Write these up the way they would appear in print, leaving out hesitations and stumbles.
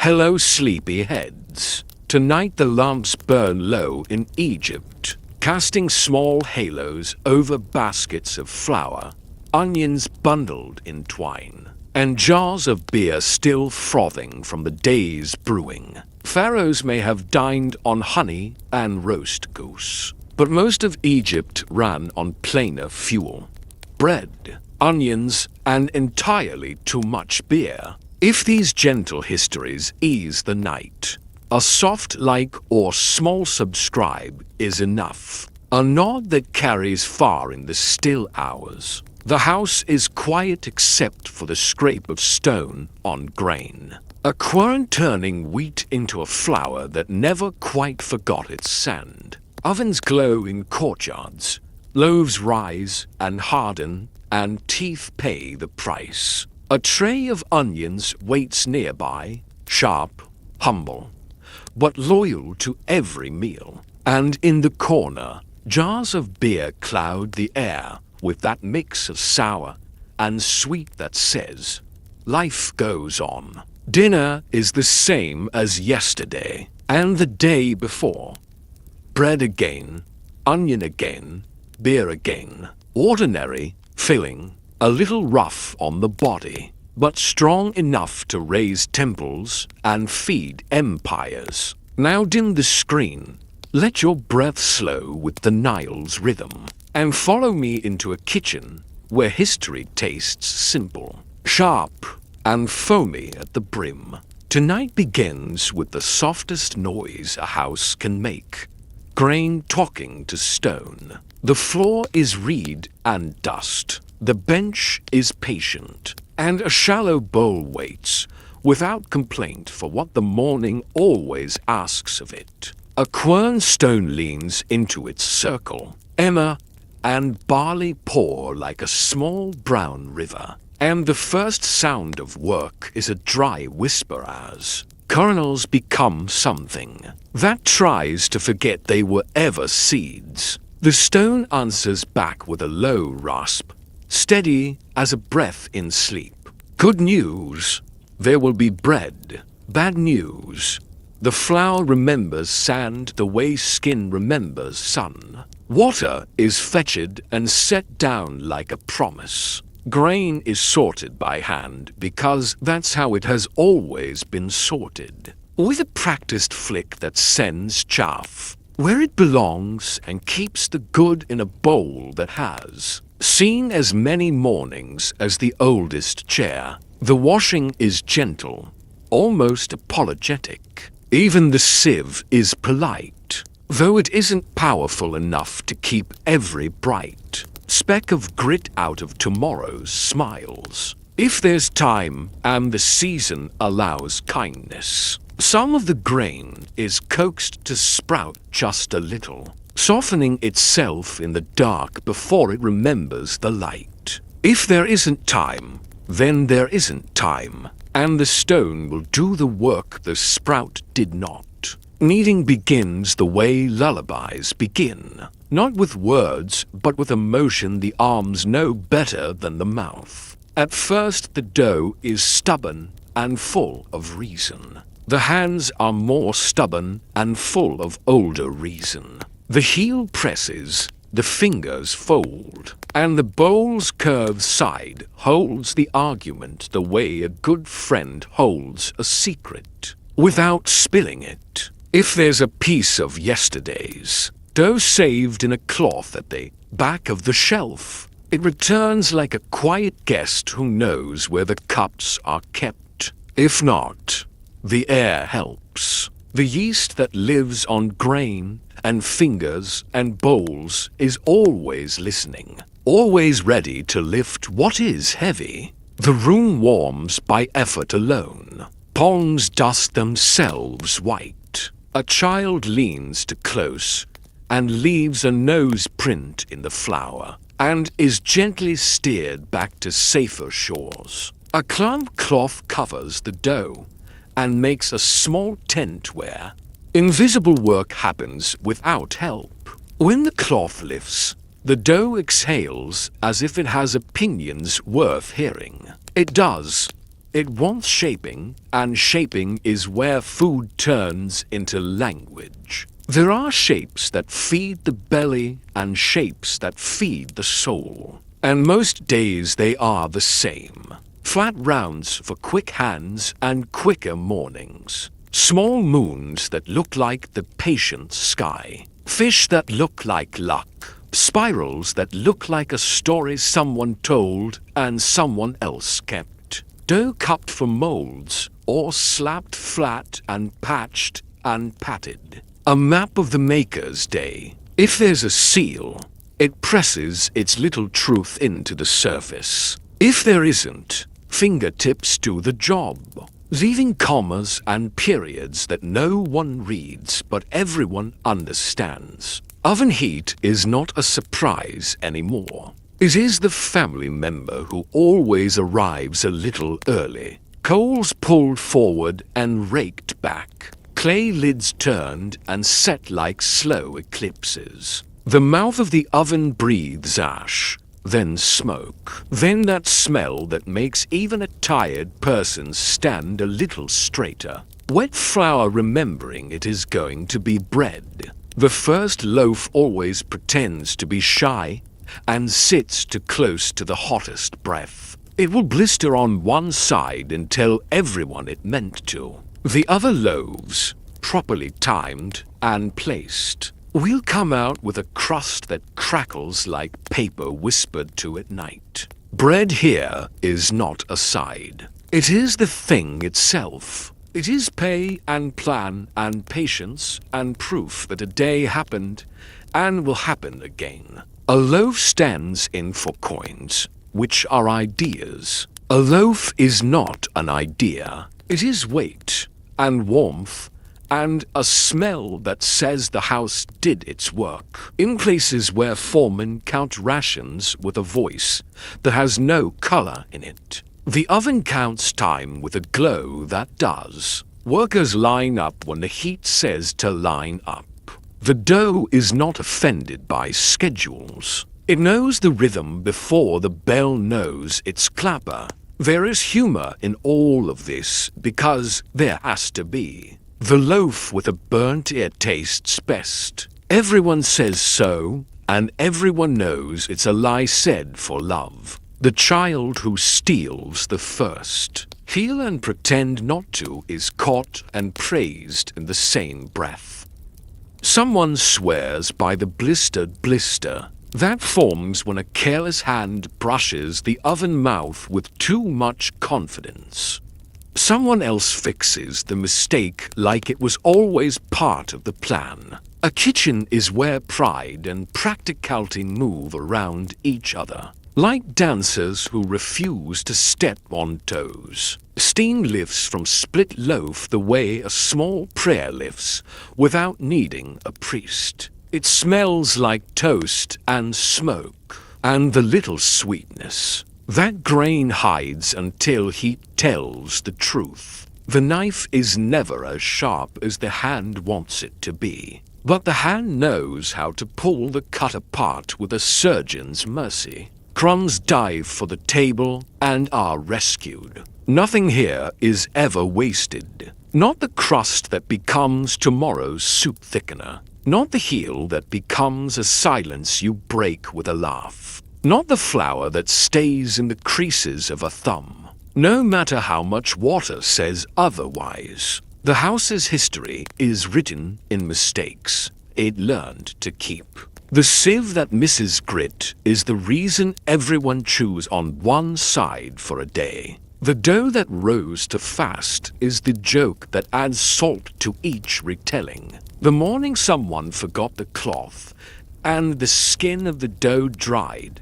Hello, sleepy heads. Tonight the lamps burn low in Egypt, casting small halos over baskets of flour, onions bundled in twine, and jars of beer still frothing from the day's brewing. Pharaohs may have dined on honey and roast goose, but most of Egypt ran on plainer fuel: bread, onions, and entirely too much beer. If these gentle histories ease the night, a soft like or small subscribe is enough. A nod that carries far in the still hours. The house is quiet except for the scrape of stone on grain. A quern turning wheat into a flour that never quite forgot its sand. Ovens glow in courtyards. Loaves rise and harden, and teeth pay the price. A tray of onions waits nearby, sharp, humble, but loyal to every meal. And in the corner, jars of beer cloud the air with that mix of sour and sweet that says, life goes on. Dinner is the same as yesterday and the day before. Bread again, onion again, beer again. Ordinary, filling, a little rough on the body, but strong enough to raise temples and feed empires. Now dim the screen, let your breath slow with the Nile's rhythm, and follow me into a kitchen where history tastes simple, sharp, and foamy at the brim. Tonight begins with the softest noise a house can make: grain talking to stone. The floor is reed and dust. The bench is patient, and a shallow bowl waits, without complaint, for what the morning always asks of it. A quern stone leans into its circle. Emmer and barley pour like a small brown river, and the first sound of work is a dry whisper as kernels become something that tries to forget they were ever seeds. The stone answers back with a low rasp, steady as a breath in sleep. Good news, there will be bread. Bad news, the flour remembers sand the way skin remembers sun. Water is fetched and set down like a promise. Grain is sorted by hand because that's how it has always been sorted. With a practiced flick that sends chaff where it belongs and keeps the good in a bowl that has seen as many mornings as the oldest chair. The washing is gentle, almost apologetic. Even the sieve is polite, though it isn't powerful enough to keep every bright speck of grit out of tomorrow's smiles. If there's time and the season allows kindness, some of the grain is coaxed to sprout just a little, softening itself in the dark before it remembers the light. If there isn't time, then there isn't time, and the stone will do the work the sprout did not. Kneading begins the way lullabies begin, not with words, but with emotion the arms know better than the mouth. At first the dough is stubborn and full of reason. The hands are more stubborn and full of older reason. The heel presses, the fingers fold, and the bowl's curved side holds the argument the way a good friend holds a secret, without spilling it. If there's a piece of yesterday's dough saved in a cloth at the back of the shelf, it returns like a quiet guest who knows where the cups are kept. If not, the air helps. The yeast that lives on grain and fingers and bowls is always listening, always ready to lift what is heavy. The room warms by effort alone. Palms dust themselves white. A child leans too close and leaves a nose print in the flour, and is gently steered back to safer shores. A clump cloth covers the dough and makes a small tent where invisible work happens without help. When the cloth lifts, the dough exhales as if it has opinions worth hearing. It does, It wants shaping, and shaping is where food turns into language. There are shapes that feed the belly and shapes that feed the soul. And most days they are the same. Flat rounds for quick hands and quicker mornings. Small moons that look like the patient sky. Fish that look like luck. Spirals that look like a story someone told and someone else kept. Dough cupped for molds, or slapped flat and patched and patted. A map of the maker's day. If there's a seal, it presses its little truth into the surface. If there isn't, fingertips do the job, leaving commas and periods that no one reads but everyone understands. Oven heat is not a surprise anymore. It is the family member who always arrives a little early. Coals pulled forward and raked back. Clay lids turned and set like slow eclipses. The mouth of the oven breathes ash, then smoke, then that smell that makes even a tired person stand a little straighter. Wet flour remembering it is going to be bread. The first loaf always pretends to be shy and sits too close to the hottest breath. It will blister on one side and tell everyone it meant to. The other loaves, properly timed and placed, will come out with a crust that crackles like paper whispered to at night. Bread here is not a side. It is the thing itself. It is pay and plan and patience and proof that a day happened and will happen again. A loaf stands in for coins, which are ideas. A loaf is not an idea. It is weight and warmth and a smell that says the house did its work. In places where foremen count rations with a voice that has no color in it. The oven counts time with a glow that does. Workers line up when the heat says to line up. The dough is not offended by schedules. It knows the rhythm before the bell knows its clapper. There is humor in all of this because there has to be. The loaf with a burnt ear tastes best. Everyone says so, and everyone knows it's a lie said for love. The child who steals the first. Feel and pretend not to is caught and praised in the same breath. Someone swears by the blistered blister. That forms when a careless hand brushes the oven mouth with too much confidence. Someone else fixes the mistake like it was always part of the plan. A kitchen is where pride and practicality move around each other. Like dancers who refuse to step on toes. Steam lifts from split loaf the way a small prayer lifts without needing a priest. It smells like toast and smoke, and the little sweetness. That grain hides until heat tells the truth. The knife is never as sharp as the hand wants it to be, but the hand knows how to pull the cut apart with a surgeon's mercy. Crumbs dive for the table and are rescued. Nothing here is ever wasted. Not the crust that becomes tomorrow's soup thickener. Not the heel that becomes a silence you break with a laugh. Not the flour that stays in the creases of a thumb. No matter how much water says otherwise. The house's history is written in mistakes it learned to keep. The sieve that misses grit is the reason everyone chews on one side for a day. The dough that rose to fast is the joke that adds salt to each retelling. The morning someone forgot the cloth, and the skin of the dough dried,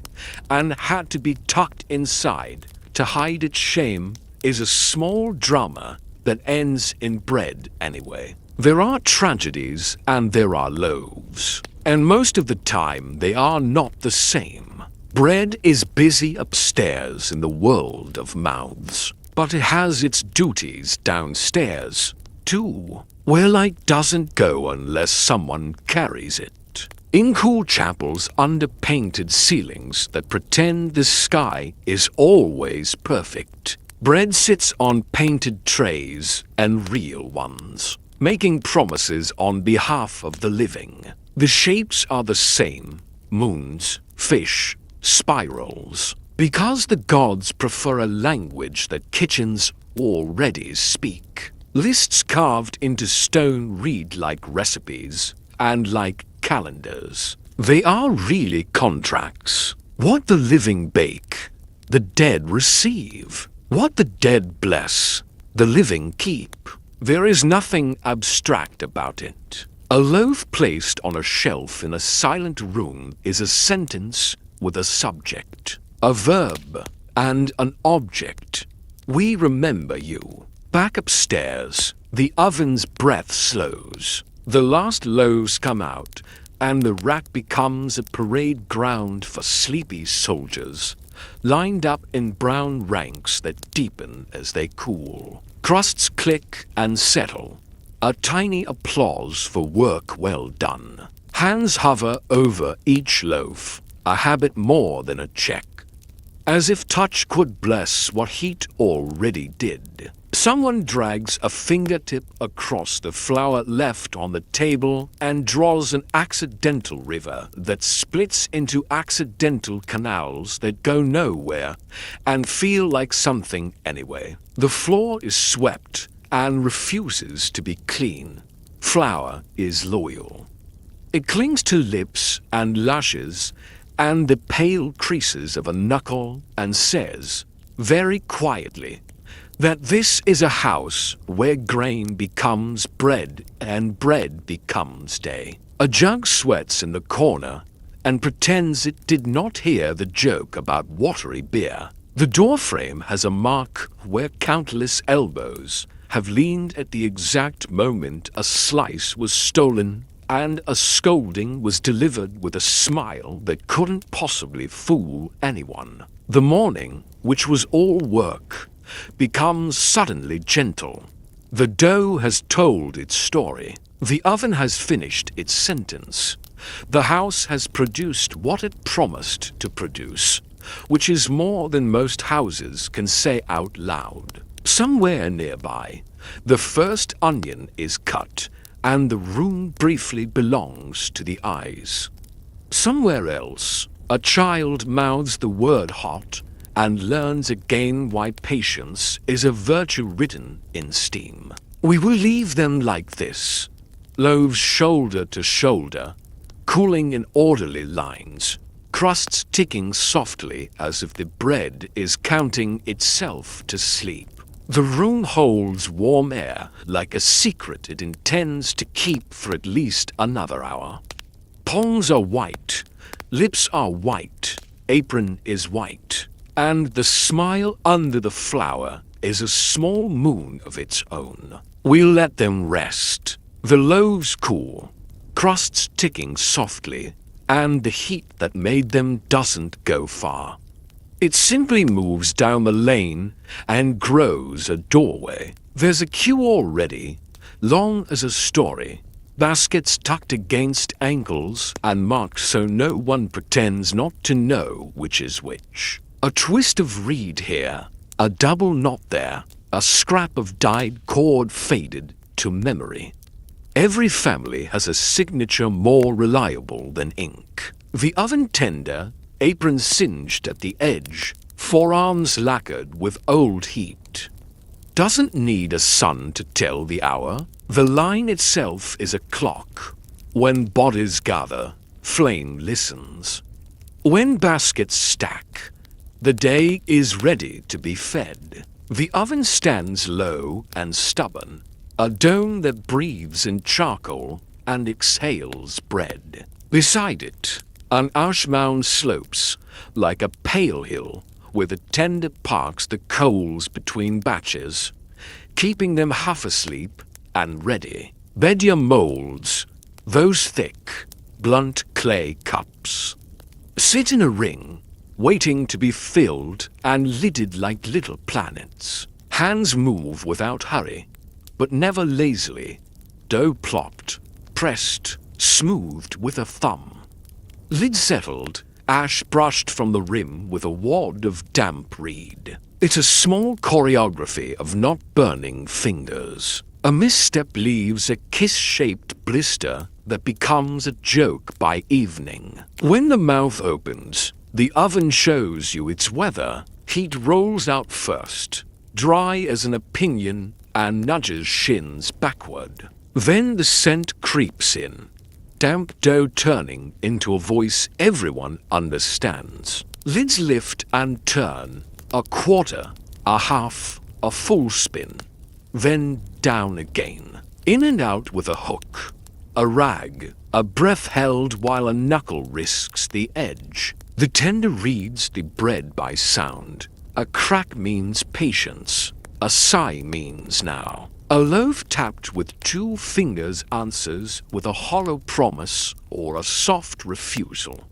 and had to be tucked inside to hide its shame, is a small drama that ends in bread anyway. There are tragedies and there are loaves. And most of the time they are not the same. Bread is busy upstairs in the world of mouths, but it has its duties downstairs, too, where light doesn't go unless someone carries it. In cool chapels under painted ceilings that pretend the sky is always perfect, Bread sits on painted trays and real ones, making promises on behalf of the living. The shapes are the same: moons, fish, spirals. Because the gods prefer a language that kitchens already speak. Lists carved into stone read like recipes and like calendars. They are really contracts. What the living bake, the dead receive. What the dead bless, the living keep. There is nothing abstract about it. A loaf placed on a shelf in a silent room is a sentence with a subject, a verb, and an object. We remember you. Back upstairs, the oven's breath slows. The last loaves come out, and the rack becomes a parade ground for sleepy soldiers, lined up in brown ranks that deepen as they cool. Crusts click and settle. A tiny applause for work well done. Hands hover over each loaf, a habit more than a check. As if touch could bless what heat already did. Someone drags a fingertip across the flour left on the table and draws an accidental river that splits into accidental canals that go nowhere and feel like something anyway. The floor is swept and refuses to be clean. Flour is loyal. It clings to lips and lashes and the pale creases of a knuckle and says, very quietly, that this is a house where grain becomes bread and bread becomes day. A jug sweats in the corner and pretends it did not hear the joke about watery beer. The doorframe has a mark where countless elbows have leaned at the exact moment a slice was stolen and a scolding was delivered with a smile that couldn't possibly fool anyone. The morning, which was all work, becomes suddenly gentle. The dough has told its story. The oven has finished its sentence. The house has produced what it promised to produce, which is more than most houses can say out loud. Somewhere nearby, the first onion is cut, and the room briefly belongs to the eyes. Somewhere else, a child mouths the word hot and learns again why patience is a virtue written in steam. We will leave them like this, loaves shoulder to shoulder, cooling in orderly lines, crusts ticking softly as if the bread is counting itself to sleep. The room holds warm air like a secret it intends to keep for at least another hour. Palms are white, lips are white, apron is white, and the smile under the flour is a small moon of its own. We'll let them rest. The loaves cool, crusts ticking softly, and the heat that made them doesn't go far. It simply moves down the lane and grows a doorway. There's a queue already, long as a story. Baskets tucked against ankles and marked so no one pretends not to know which is which. A twist of reed here, a double knot there, a scrap of dyed cord faded to memory. Every family has a signature more reliable than ink. The oven tender, apron singed at the edge, forearms lacquered with old heat. Doesn't need a sun to tell the hour. The line itself is a clock. When bodies gather, flame listens. When baskets stack, the day is ready to be fed. The oven stands low and stubborn, a dome that breathes in charcoal and exhales bread. Beside it, an ash mound slopes like a pale hill where the tender parks the coals between batches, keeping them half asleep and ready. Bedia molds, those thick, blunt clay cups, sit in a ring, waiting to be filled and lidded like little planets. Hands move without hurry, but never lazily, dough plopped, pressed, smoothed with a thumb. Lid settled ash brushed from the rim with a wad of damp reed. It's a small choreography of not burning fingers. A misstep leaves a kiss-shaped blister that becomes a joke by evening. When the mouth opens, the oven shows you its weather. Heat rolls out first, dry as an opinion, and nudges shins backward. Then the scent creeps in, damp dough turning into a voice everyone understands. Lids lift and turn, a quarter, a half, a full spin, then down again, in and out with a hook, a rag, a breath held while a knuckle risks the edge. The tender reads the bread by sound. A crack means patience, a sigh means now. A loaf tapped with 2 fingers answers with a hollow promise or a soft refusal.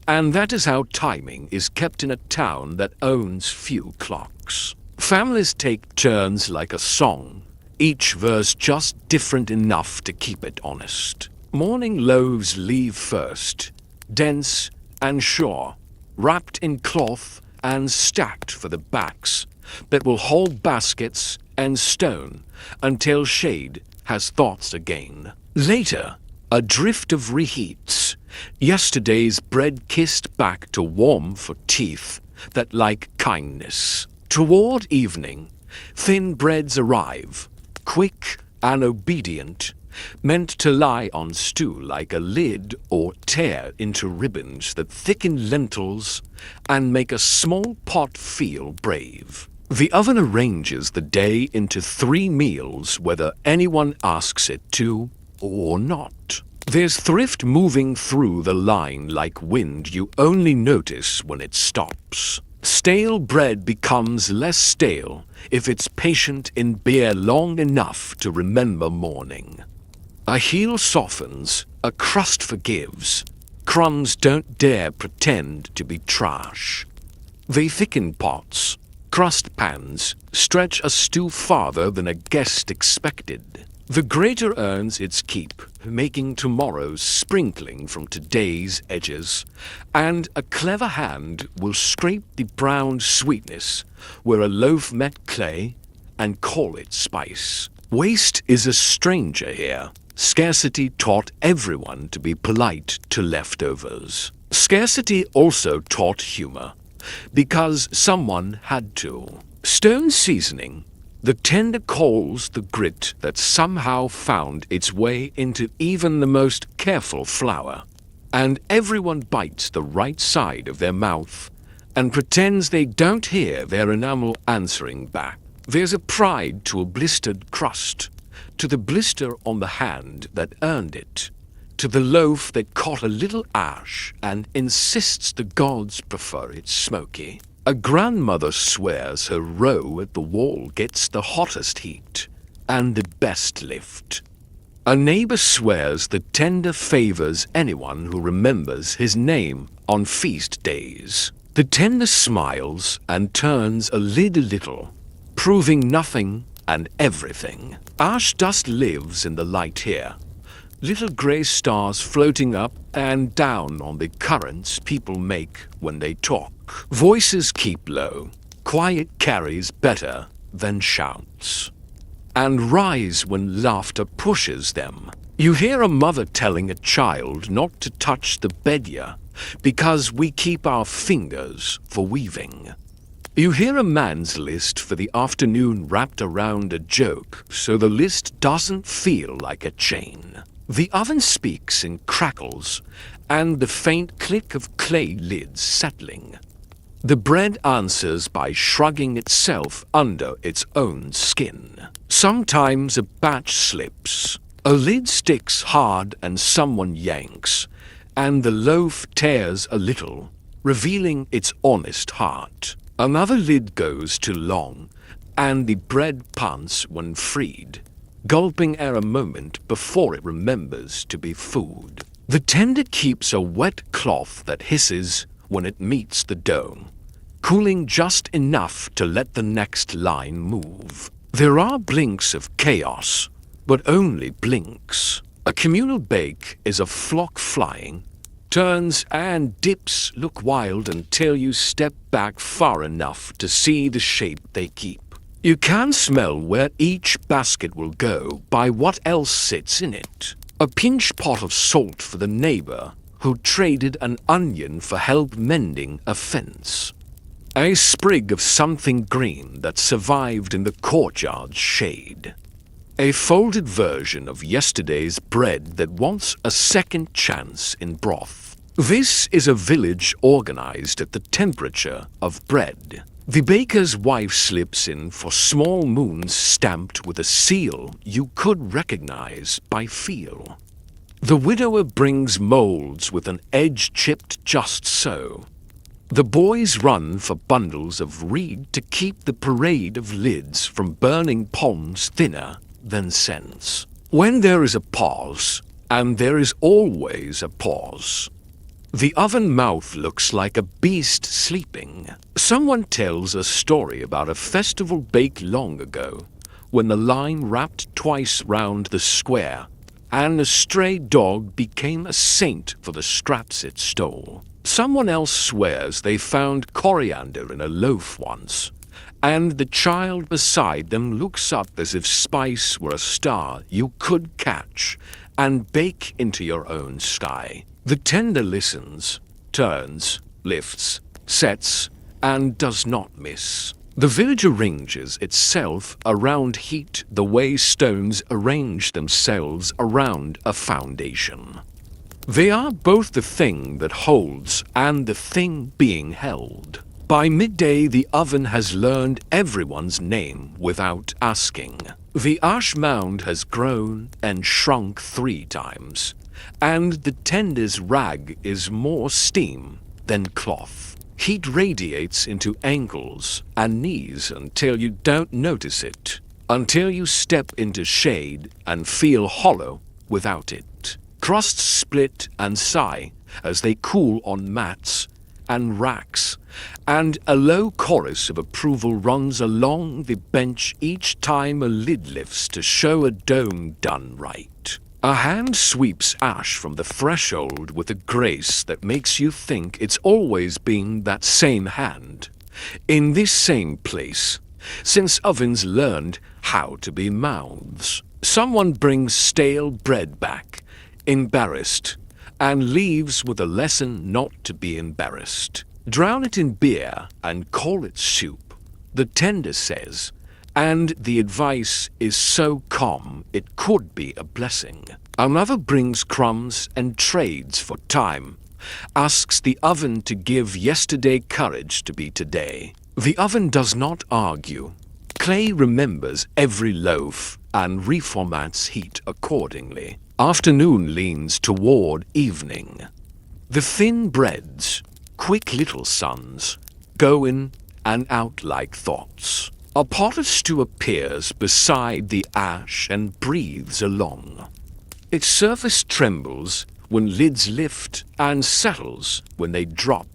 And that is how timing is kept in a town that owns few clocks. Families take turns like a song, each verse just different enough to keep it honest. Morning loaves leave first, dense and sure, wrapped in cloth and stacked for the backs that will hold baskets and stone until shade has thoughts again. Later, a drift of reheats, yesterday's bread kissed back to warm for teeth that like kindness. Toward evening, thin breads arrive, quick and obedient, meant to lie on stew like a lid or tear into ribbons that thicken lentils and make a small pot feel brave. The oven arranges the day into 3 meals whether anyone asks it to or not. There's thrift moving through the line like wind you only notice when it stops. Stale bread becomes less stale if it's patient in beer long enough to remember morning. A heel softens, a crust forgives. Crumbs don't dare pretend to be trash. They thicken pots. Crust pans stretch a stew farther than a guest expected. The greater earns its keep, making tomorrow's sprinkling from today's edges, and a clever hand will scrape the browned sweetness where a loaf met clay and call it spice. Waste is a stranger here. Scarcity taught everyone to be polite to leftovers. Scarcity also taught humor, because someone had to. Stone seasoning, the tender coals, the grit that somehow found its way into even the most careful flour. And everyone bites the right side of their mouth and pretends they don't hear their enamel answering back. There's a pride to a blistered crust, to the blister on the hand that earned it, to the loaf that caught a little ash and insists the gods prefer it smoky. A grandmother swears her row at the wall gets the hottest heat and the best lift. A neighbor swears the tender favors anyone who remembers his name on feast days. The tender smiles and turns a lid a little, proving nothing and everything. Ash dust lives in the light here. Little grey stars floating up and down on the currents people make when they talk. Voices keep low. Quiet carries better than shouts. And rise when laughter pushes them. You hear a mother telling a child not to touch the bedia because we keep our fingers for weaving. You hear a man's list for the afternoon wrapped around a joke so the list doesn't feel like a chain. The oven speaks in crackles and the faint click of clay lids settling. The bread answers by shrugging itself under its own skin. Sometimes a batch slips. A lid sticks hard and someone yanks, and the loaf tears a little, revealing its honest heart. Another lid goes too long, and the bread pants when freed, gulping air a moment before it remembers to be food. The tender keeps a wet cloth that hisses when it meets the dough, cooling just enough to let the next line move. There are blinks of chaos, but only blinks. A communal bake is a flock flying, turns and dips look wild until you step back far enough to see the shape they keep. You can smell where each basket will go by what else sits in it. A pinch pot of salt for the neighbor who traded an onion for help mending a fence. A sprig of something green that survived in the courtyard's shade. A folded version of yesterday's bread that wants a second chance in broth. This is a village organized at the temperature of bread. The baker's wife slips in for small moons stamped with a seal you could recognize by feel. The widower brings molds with an edge chipped just so. The boys run for bundles of reed to keep the parade of lids from burning palms thinner than sense. When there is a pause, and there is always a pause, the oven mouth looks like a beast sleeping. Someone tells a story about a festival baked long ago, when the line wrapped twice round the square, and a stray dog became a saint for the scraps it stole. Someone else swears they found coriander in a loaf once, and the child beside them looks up as if spice were a star you could catch and bake into your own sky. The tender listens, turns, lifts, sets, and does not miss. The village arranges itself around heat the way stones arrange themselves around a foundation. They are both the thing that holds and the thing being held. By midday, the oven has learned everyone's name without asking. The ash mound has grown and shrunk 3 times, and the tender's rag is more steam than cloth. Heat radiates into ankles and knees until you don't notice it, until you step into shade and feel hollow without it. Crusts split and sigh as they cool on mats and racks, and a low chorus of approval runs along the bench each time a lid lifts to show a dome done right. A hand sweeps ash from the threshold with a grace that makes you think it's always been that same hand, in this same place, since ovens learned how to be mouths. Someone brings stale bread back, embarrassed, and leaves with a lesson not to be embarrassed. Drown it in beer and call it soup, the tender says, and the advice is so calm it could be a blessing. Another brings crumbs and trades for time, asks the oven to give yesterday courage to be today. The oven does not argue. Clay remembers every loaf and reformats heat accordingly. Afternoon leans toward evening. The thin breads, quick little suns, go in and out like thoughts. A pot of stew appears beside the ash and breathes along. Its surface trembles when lids lift and settles when they drop.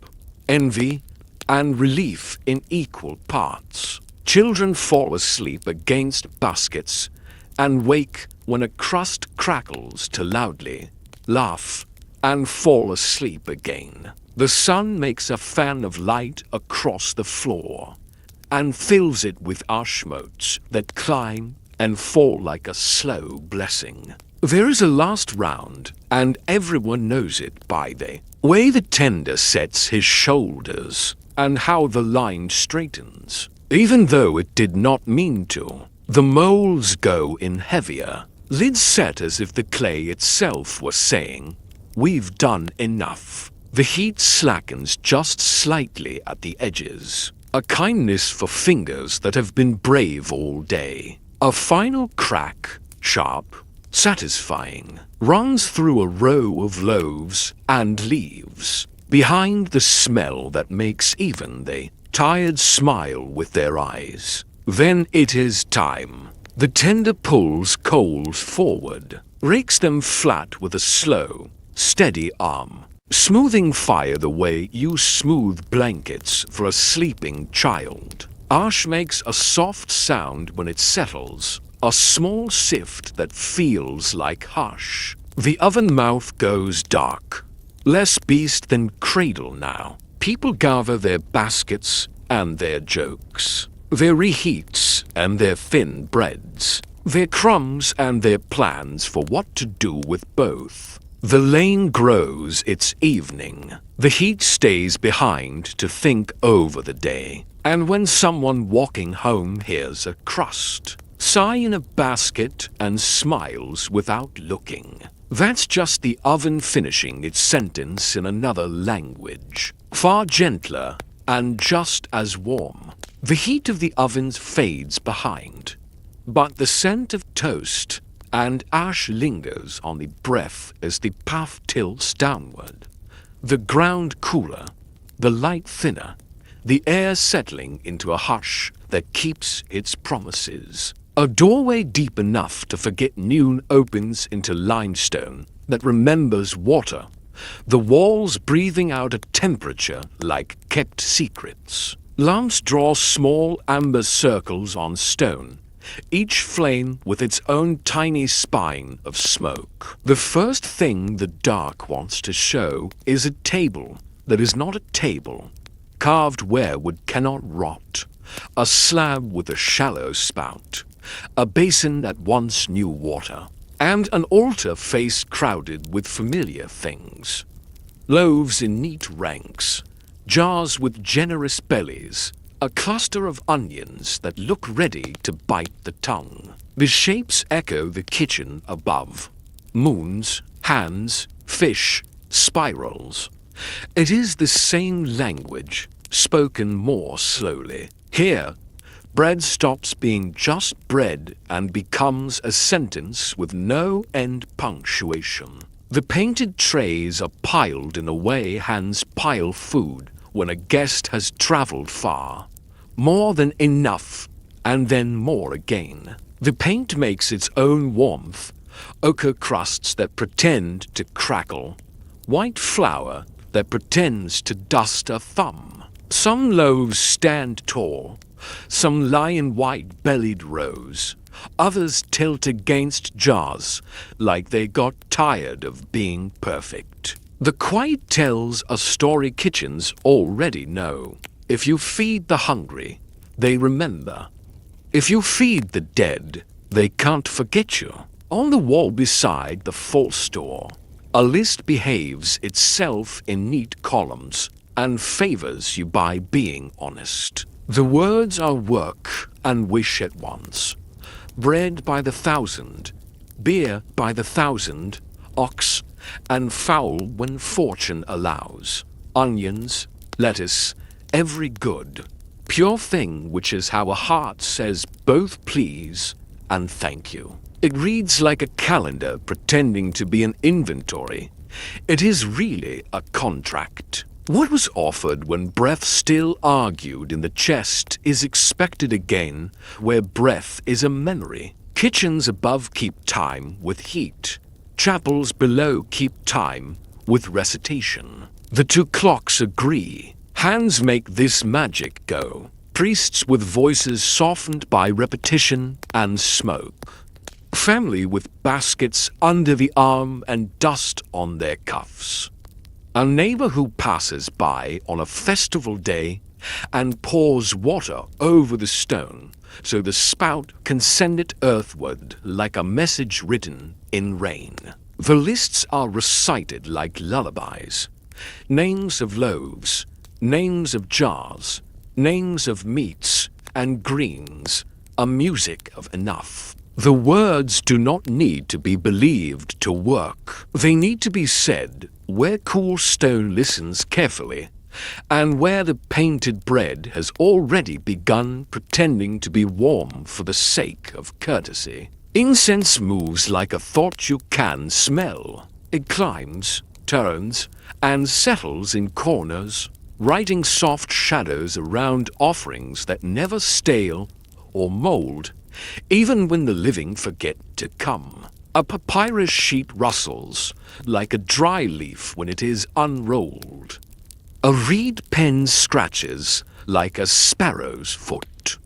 Envy and relief in equal parts. Children fall asleep against baskets and wake when a crust crackles too loudly, laugh, and fall asleep again. The sun makes a fan of light across the floor and fills it with ash motes that climb and fall like a slow blessing. There is a last round, and everyone knows it by the way the tender sets his shoulders and how the line straightens. Even though it did not mean to, the molds go in heavier, lids set as if the clay itself was saying, "We've done enough." The heat slackens just slightly at the edges, a kindness for fingers that have been brave all day. A final crack, sharp, satisfying, runs through a row of loaves and leaves, behind the smell that makes even the tired smile with their eyes. Then it is time. The tender pulls coals forward, rakes them flat with a slow, steady arm, smoothing fire the way you smooth blankets for a sleeping child. Ash makes a soft sound when it settles, a small sift that feels like hush. The oven mouth goes dark, Less beast than cradle now. People gather their baskets and their jokes, their reheats and their thin breads, their crumbs and their plans for what to do with both. The lane grows its evening. The heat stays behind to think over the day. And when someone walking home hears a crust, sigh in a basket and smiles without looking, that's just the oven finishing its sentence in another language, far gentler and just as warm. The heat of the ovens fades behind, but the scent of toast and ash lingers on the breath as the path tilts downward. The ground cooler, the light thinner, the air settling into a hush that keeps its promises. A doorway deep enough to forget noon opens into limestone that remembers water, the walls breathing out a temperature like kept secrets. Lamps draw small amber circles on stone, each flame with its own tiny spine of smoke. The first thing the dark wants to show is a table that is not a table, carved where wood cannot rot, a slab with a shallow spout, a basin that once knew water, and an altar face crowded with familiar things. Loaves in neat ranks, jars with generous bellies, a cluster of onions that look ready to bite the tongue. The shapes echo the kitchen above. Moons, hands, fish, spirals. It is the same language, spoken more slowly. Here, bread stops being just bread and becomes a sentence with no end punctuation. The painted trays are piled in a way hands pile food when a guest has traveled far. More than enough, and then more again. The paint makes its own warmth, ochre crusts that pretend to crackle, white flour that pretends to dust a thumb. Some loaves stand tall, some lie in white-bellied rows, others tilt against jars like they got tired of being perfect. The quiet tells a story kitchens already know. If you feed the hungry, they remember. If you feed the dead, they can't forget you. On the wall beside the false door, a list behaves itself in neat columns and favors you by being honest. The words are work and wish at once. Bread by the thousand, beer by the thousand, ox and fowl when fortune allows, onions, lettuce, every good, pure thing which is how a heart says both please and thank you. It reads like a calendar pretending to be an inventory. It is really a contract. What was offered when breath still argued in the chest is expected again where breath is a memory. Kitchens above keep time with heat. Chapels below keep time with recitation. The two clocks agree. Hands make this magic go. Priests with voices softened by repetition and smoke. Family with baskets under the arm and dust on their cuffs. A neighbor who passes by on a festival day and pours water over the stone so the spout can send it earthward like a message written in rain. The lists are recited like lullabies. Names of loaves, names of jars, names of meats and greens, a music of enough. The words do not need to be believed to work. They need to be said where cool stone listens carefully, and where the painted bread has already begun pretending to be warm for the sake of courtesy. Incense moves like a thought you can smell. It climbs, turns, and settles in corners, writing soft shadows around offerings that never stale or mold, even when the living forget to come. A papyrus sheet rustles like a dry leaf when it is unrolled. A reed pen scratches like a sparrow's foot.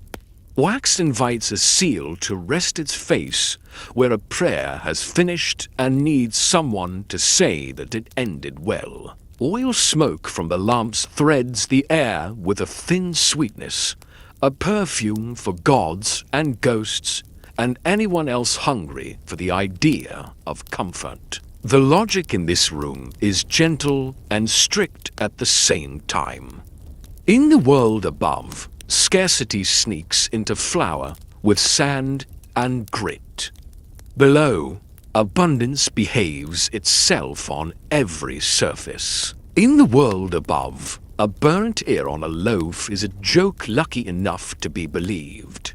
Wax invites a seal to rest its face where a prayer has finished and needs someone to say that it ended well. Oil smoke from the lamps threads the air with a thin sweetness, a perfume for gods and ghosts and anyone else hungry for the idea of comfort. The logic in this room is gentle and strict at the same time. In the world above, scarcity sneaks into flower with sand and grit. Below, abundance behaves itself on every surface. In the world above, a burnt ear on a loaf is a joke lucky enough to be believed.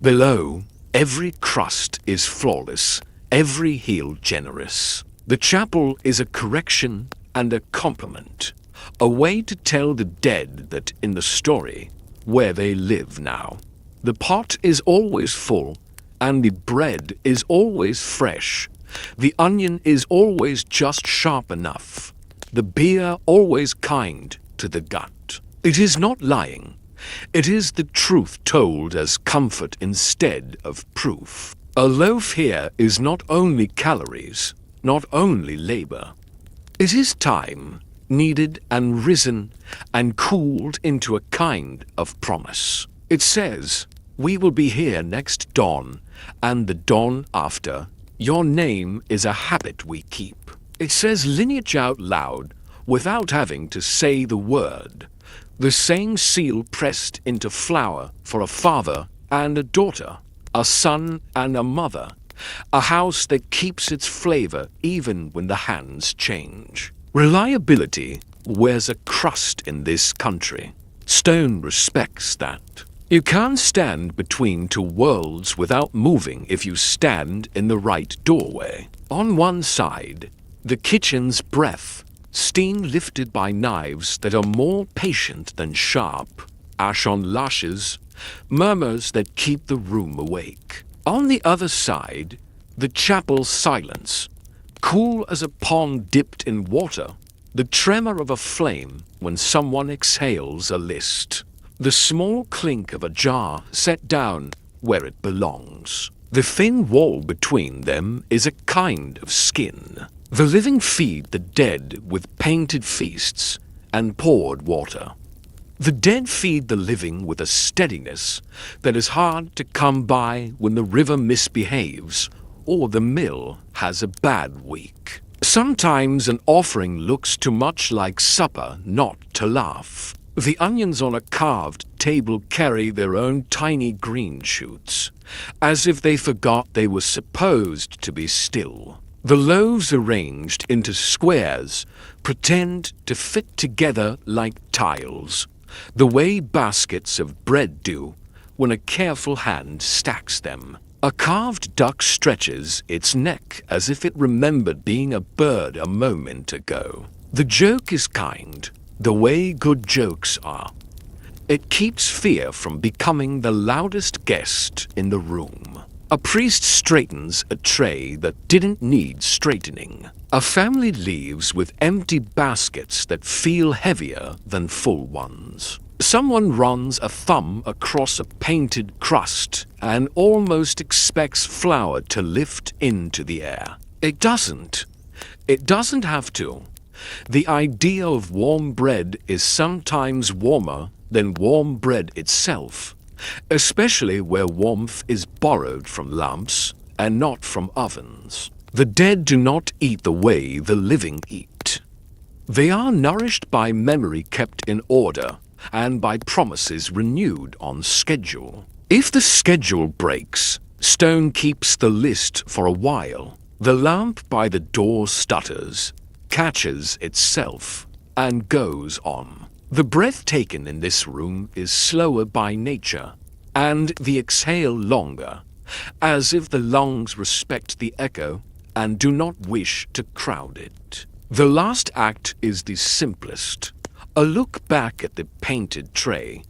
Below, every crust is flawless, every heel generous. The chapel is a correction and a compliment, a way to tell the dead that in the story, where they live now, the pot is always full, and the bread is always fresh. The onion is always just sharp enough. The beer always kind to the gut. It is not lying. It is the truth told as comfort instead of proof. A loaf here is not only calories, not only labor. It is time, needed and risen and cooled into a kind of promise. It says, "We will be here next dawn, and the dawn after. Your name is a habit we keep." It says lineage out loud without having to say the word. The same seal pressed into flour for a father and a daughter, a son and a mother, a house that keeps its flavor even when the hands change. Reliability wears a crust in this country. Stone respects that. You can't stand between two worlds without moving if you stand in the right doorway. On one side, the kitchen's breath, steam lifted by knives that are more patient than sharp, ash on lashes, murmurs that keep the room awake. On the other side, the chapel's silence, cool as a pond dipped in water, the tremor of a flame when someone exhales a list, the small clink of a jar set down where it belongs. The thin wall between them is a kind of skin. The living feed the dead with painted feasts and poured water. The dead feed the living with a steadiness that is hard to come by when the river misbehaves or the mill has a bad week. Sometimes an offering looks too much like supper not to laugh. The onions on a carved table carry their own tiny green shoots, as if they forgot they were supposed to be still. The loaves arranged into squares pretend to fit together like tiles, the way baskets of bread do when a careful hand stacks them. A carved duck stretches its neck as if it remembered being a bird a moment ago. The joke is kind, the way good jokes are. It keeps fear from becoming the loudest guest in the room. A priest straightens a tray that didn't need straightening. A family leaves with empty baskets that feel heavier than full ones. Someone runs a thumb across a painted crust and almost expects flour to lift into the air. It doesn't. It doesn't have to. The idea of warm bread is sometimes warmer than warm bread itself, especially where warmth is borrowed from lamps and not from ovens. The dead do not eat the way the living eat. They are nourished by memory kept in order and by promises renewed on schedule. If the schedule breaks, stone keeps the list for a while. The lamp by the door stutters, catches itself, and goes on. The breath taken in this room is slower by nature, and the exhale longer, as if the lungs respect the echo and do not wish to crowd it. The last act is the simplest, a look back at the painted tray,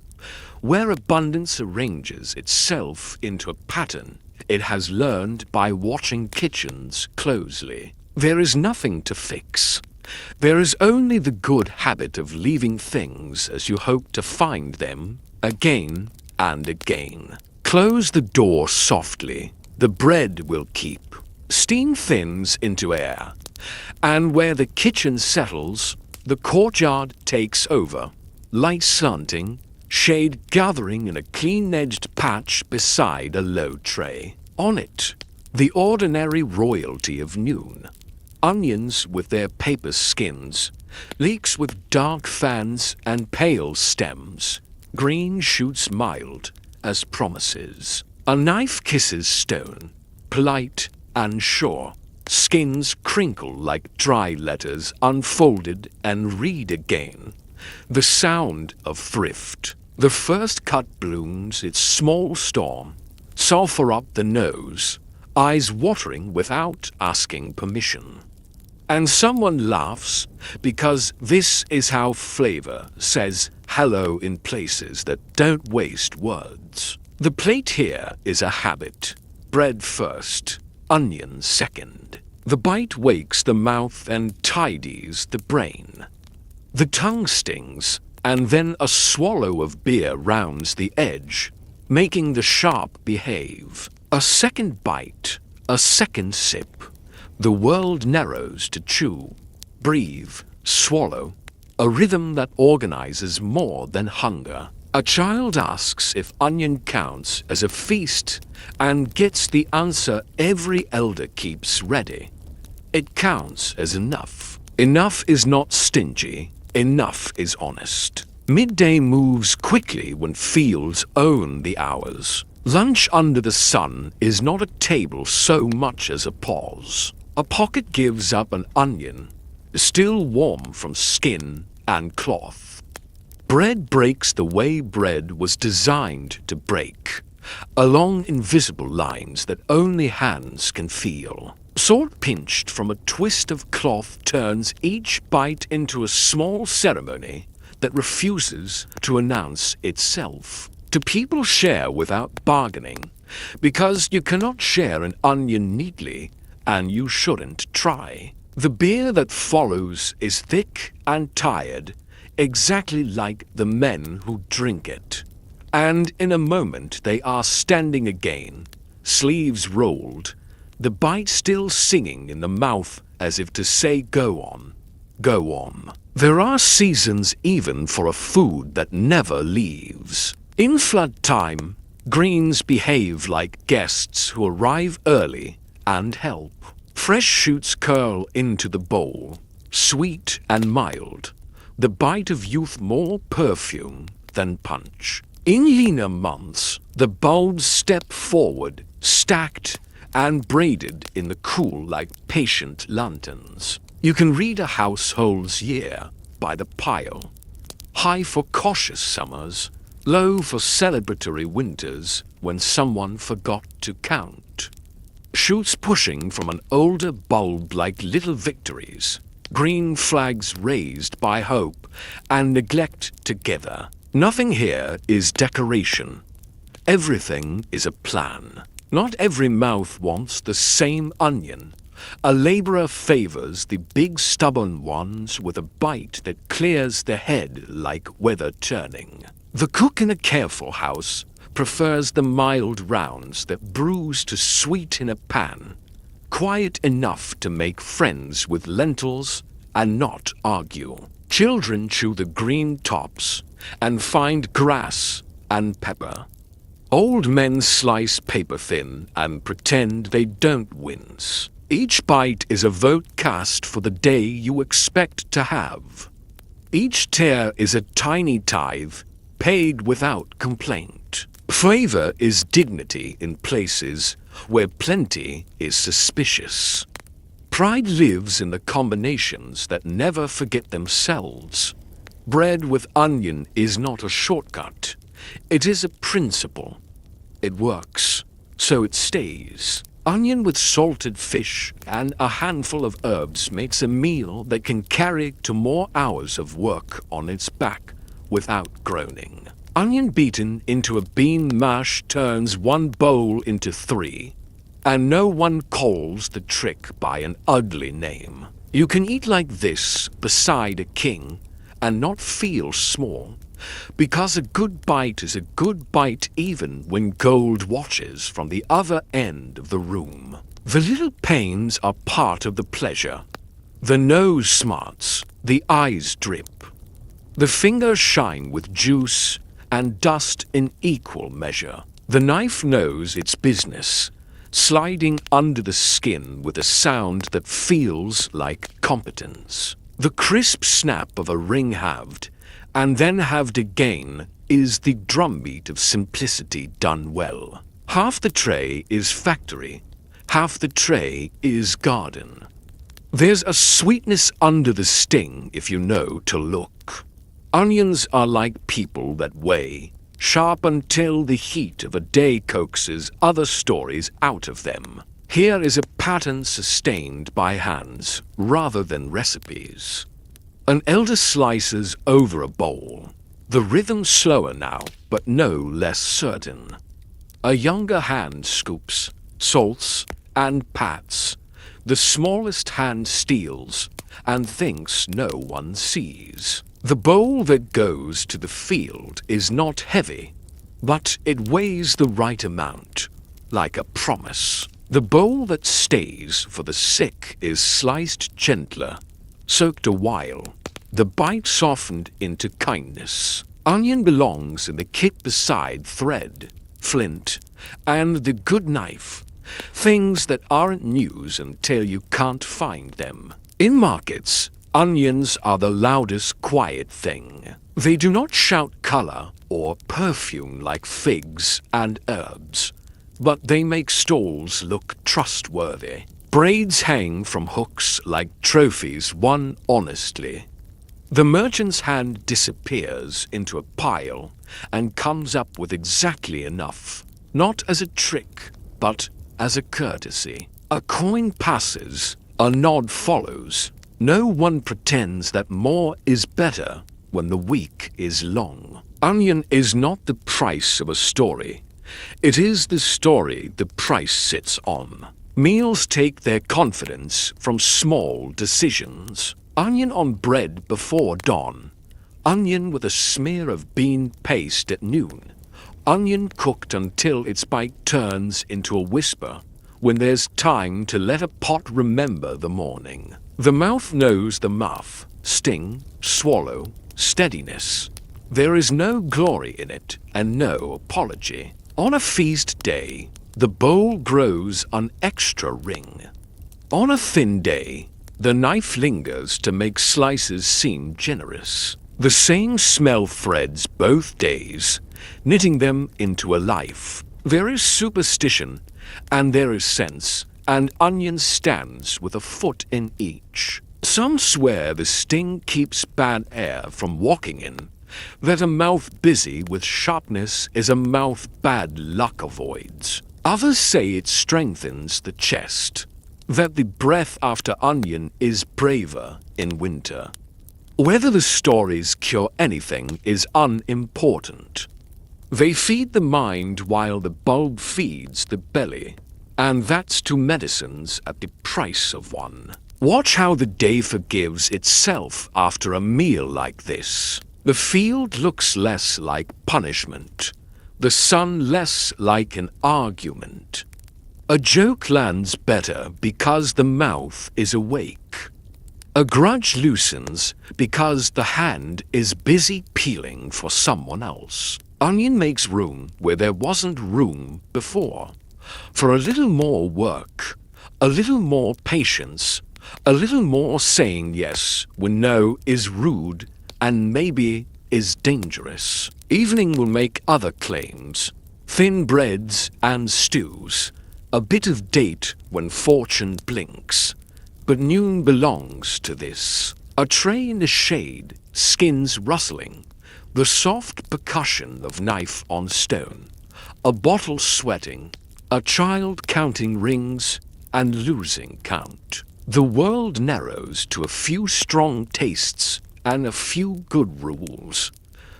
where abundance arranges itself into a pattern it has learned by watching kitchens closely. There is nothing to fix. There is only the good habit of leaving things as you hope to find them again and again. Close the door softly. The bread will keep. Steam thins into air. And where the kitchen settles, the courtyard takes over. Light slanting, shade gathering in a clean-edged patch beside a low tray. On it, the ordinary royalty of noon. Onions with their paper skins, leeks with dark fans and pale stems, green shoots mild as promises. A knife kisses stone, polite and sure. Skins crinkle like dry letters unfolded and read again. The sound of thrift. The first cut blooms its small storm, sulphur up the nose, eyes watering without asking permission. And someone laughs because this is how flavor says hello in places that don't waste words. The plate here is a habit. Bread first, onion second. The bite wakes the mouth and tidies the brain. The tongue stings, and then a swallow of beer rounds the edge, making the sharp behave. A second bite, a second sip. The world narrows to chew, breathe, swallow, a rhythm that organizes more than hunger. A child asks if onion counts as a feast and gets the answer every elder keeps ready. It counts as enough. Enough is not stingy, enough is honest. Midday moves quickly when fields own the hours. Lunch under the sun is not a table so much as a pause. A pocket gives up an onion, still warm from skin and cloth. Bread breaks the way bread was designed to break, along invisible lines that only hands can feel. Salt pinched from a twist of cloth turns each bite into a small ceremony that refuses to announce itself. Do people share without bargaining? Because you cannot share an onion neatly, and you shouldn't try. The beer that follows is thick and tired, exactly like the men who drink it. And in a moment they are standing again, sleeves rolled, the bite still singing in the mouth as if to say go on, go on. There are seasons even for a food that never leaves. In flood time, greens behave like guests who arrive early and help. Fresh shoots curl into the bowl, sweet and mild, the bite of youth more perfume than punch. In leaner months, the bulbs step forward, stacked and braided in the cool like patient lanterns. You can read a household's year by the pile. High for cautious summers, low for celebratory winters when someone forgot to count. Shoots pushing from an older bulb like little victories, green flags raised by hope and neglect together. Nothing here is decoration. Everything is a plan. Not every mouth wants the same onion. A laborer favors the big stubborn ones with a bite that clears the head like weather turning. The cook in a careful house prefers the mild rounds that bruise to sweet in a pan, quiet enough to make friends with lentils and not argue. Children chew the green tops and find grass and pepper. Old men slice paper thin and pretend they don't wince. Each bite is a vote cast for the day you expect to have. Each tear is a tiny tithe, paid without complaint. Flavor is dignity in places where plenty is suspicious. Pride lives in the combinations that never forget themselves. Bread with onion is not a shortcut. It is a principle. It works, so it stays. Onion with salted fish and a handful of herbs makes a meal that can carry to more hours of work on its back without groaning. Onion beaten into a bean mash turns one bowl into three, and no one calls the trick by an ugly name. You can eat like this beside a king, and not feel small, because a good bite is a good bite even when gold watches from the other end of the room. The little pains are part of the pleasure. The nose smarts, the eyes drip. The fingers shine with juice and dust in equal measure. The knife knows its business, sliding under the skin with a sound that feels like competence. The crisp snap of a ring halved, and then halved again, is the drumbeat of simplicity done well. Half the tray is factory, half the tray is garden. There's a sweetness under the sting if you know to look. Onions are like people that weigh, sharp until the heat of a day coaxes other stories out of them. Here is a pattern sustained by hands rather than recipes. An elder slices over a bowl, the rhythm slower now, but no less certain. A younger hand scoops, salts, and pats. The smallest hand steals, and thinks no one sees. The bowl that goes to the field is not heavy, but it weighs the right amount, like a promise. The bowl that stays for the sick is sliced gentler, soaked a while, the bite softened into kindness. Onion belongs in the kit beside thread, flint, and the good knife. Things that aren't news until you can't find them. In markets, onions are the loudest quiet thing. They do not shout color or perfume like figs and herbs, but they make stalls look trustworthy. Braids hang from hooks like trophies won honestly. The merchant's hand disappears into a pile and comes up with exactly enough, not as a trick, but as a courtesy. A coin passes, a nod follows. No one pretends that more is better when the week is long. Onion is not the price of a story. It is the story the price sits on. Meals take their confidence from small decisions. Onion on bread before dawn. Onion with a smear of bean paste at noon. Onion cooked until its bite turns into a whisper when there's time to let a pot remember the morning. The mouth knows the mouth, sting, swallow, steadiness. There is no glory in it and no apology. On a feast day, the bowl grows an extra ring. On a thin day, the knife lingers to make slices seem generous. The same smell threads both days, knitting them into a life. There is superstition, and there is sense, and onion stands with a foot in each. Some swear the sting keeps bad air from walking in, that a mouth busy with sharpness is a mouth bad luck avoids. Others say it strengthens the chest, that the breath after onion is braver in winter. Whether the stories cure anything is unimportant. They feed the mind while the bulb feeds the belly, and that's two medicines at the price of one. Watch how the day forgives itself after a meal like this. The field looks less like punishment, the sun less like an argument. A joke lands better because the mouth is awake. A grudge loosens because the hand is busy peeling for someone else. Onion makes room where there wasn't room before. For a little more work, a little more patience, a little more saying yes when no is rude and maybe is dangerous. Evening will make other claims. Thin breads and stews. A bit of date when fortune blinks. But noon belongs to this. A tray in the shade, skins rustling, the soft percussion of knife on stone, a bottle sweating, a child counting rings and losing count. The world narrows to a few strong tastes and a few good rules.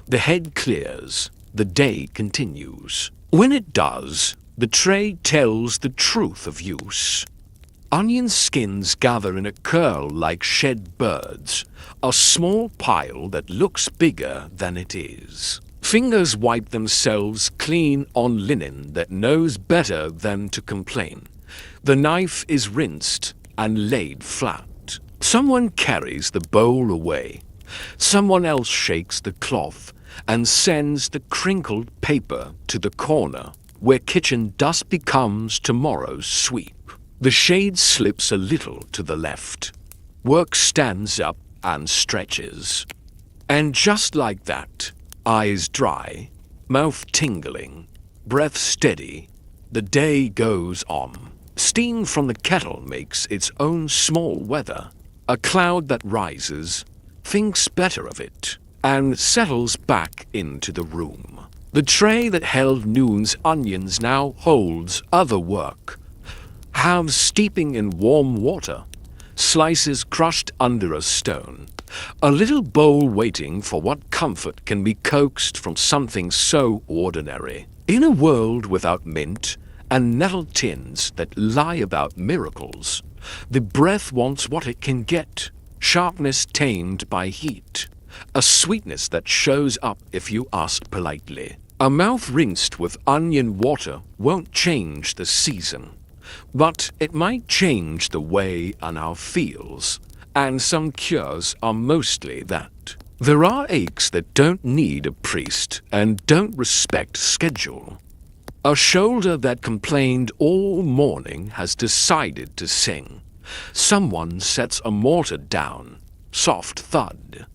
The head clears, the day continues. When it does, the tray tells the truth of use. Onion skins gather in a curl like shed birds, a small pile that looks bigger than it is. Fingers wipe themselves clean on linen that knows better than to complain. The knife is rinsed and laid flat. Someone carries the bowl away. Someone else shakes the cloth and sends the crinkled paper to the corner where kitchen dust becomes tomorrow's sweep. The shade slips a little to the left. Work stands up and stretches. And just like that, eyes dry, mouth tingling, breath steady, the day goes on. Steam from the kettle makes its own small weather. A cloud that rises, thinks better of it, and settles back into the room. The tray that held noon's onions now holds other work. Halves steeping in warm water, slices crushed under a stone, a little bowl waiting for what comfort can be coaxed from something so ordinary. In a world without mint and nettle tins that lie about miracles, the breath wants what it can get, sharpness tamed by heat, a sweetness that shows up if you ask politely. A mouth rinsed with onion water won't change the season, but it might change the way an hour feels, and some cures are mostly that. There are aches that don't need a priest and don't respect schedule. A shoulder that complained all morning has decided to sing. Someone sets a mortar down, soft thud,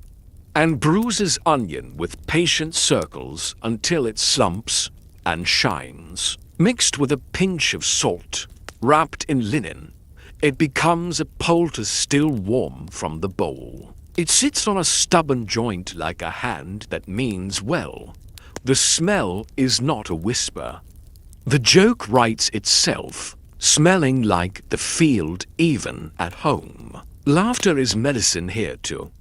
and bruises onion with patient circles until it slumps and shines. Mixed with a pinch of salt, wrapped in linen, it becomes a poultice still warm from the bowl. It sits on a stubborn joint like a hand that means well. The smell is not a whisper. The joke writes itself, smelling like the field even at home. Laughter is medicine here too.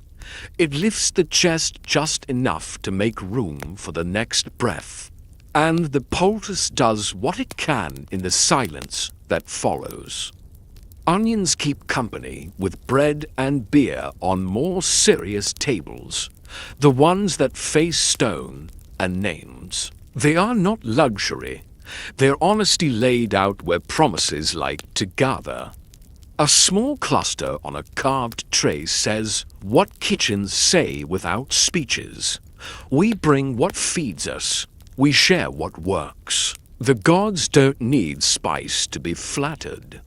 It lifts the chest just enough to make room for the next breath. And the poultice does what it can in the silence that follows. Onions keep company with bread and beer on more serious tables, the ones that face stone and names. They are not luxury. Their honesty laid out where promises like to gather. A small cluster on a carved tray says what kitchens say without speeches. We bring what feeds us. We share what works. The gods don't need spice to be flattered.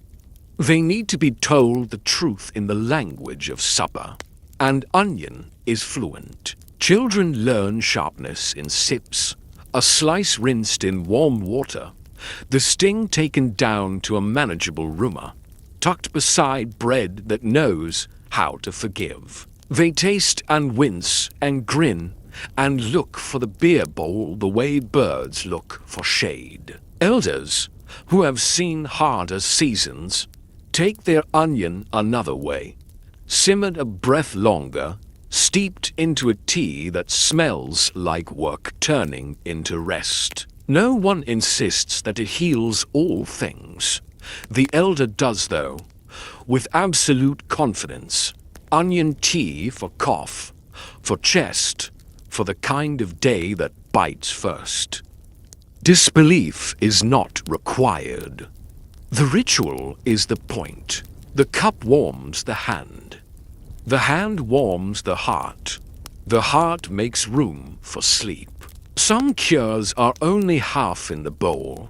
They need to be told the truth in the language of supper. And onion is fluent. Children learn sharpness in sips, a slice rinsed in warm water, the sting taken down to a manageable rumor, tucked beside bread that knows how to forgive. They taste and wince and grin and look for the beer bowl the way birds look for shade. Elders, who have seen harder seasons, take their onion another way, simmered a breath longer, steeped into a tea that smells like work turning into rest. No one insists that it heals all things. The elder does, though, with absolute confidence. Onion tea for cough, for chest, for the kind of day that bites first. Disbelief is not required. The ritual is the point. The cup warms the hand. The hand warms the heart. The heart makes room for sleep. Some cures are only half in the bowl.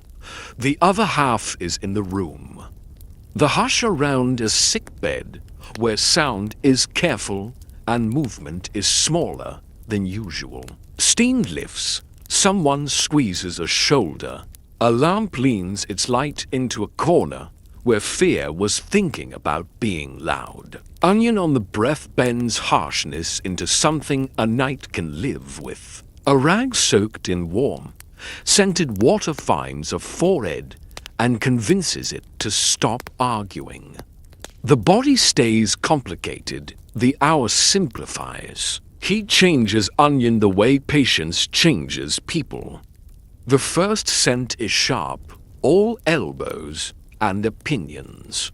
The other half is in the room. The hush around a sick bed, where sound is careful and movement is smaller than usual. Steam lifts. Someone squeezes a shoulder. A lamp leans its light into a corner where fear was thinking about being loud. Onion on the breath bends harshness into something a night can live with. A rag soaked in warm, scented water finds a forehead and convinces it to stop arguing. The body stays complicated, the hour simplifies. Heat changes onion the way patience changes people. The first scent is sharp, all elbows and opinions.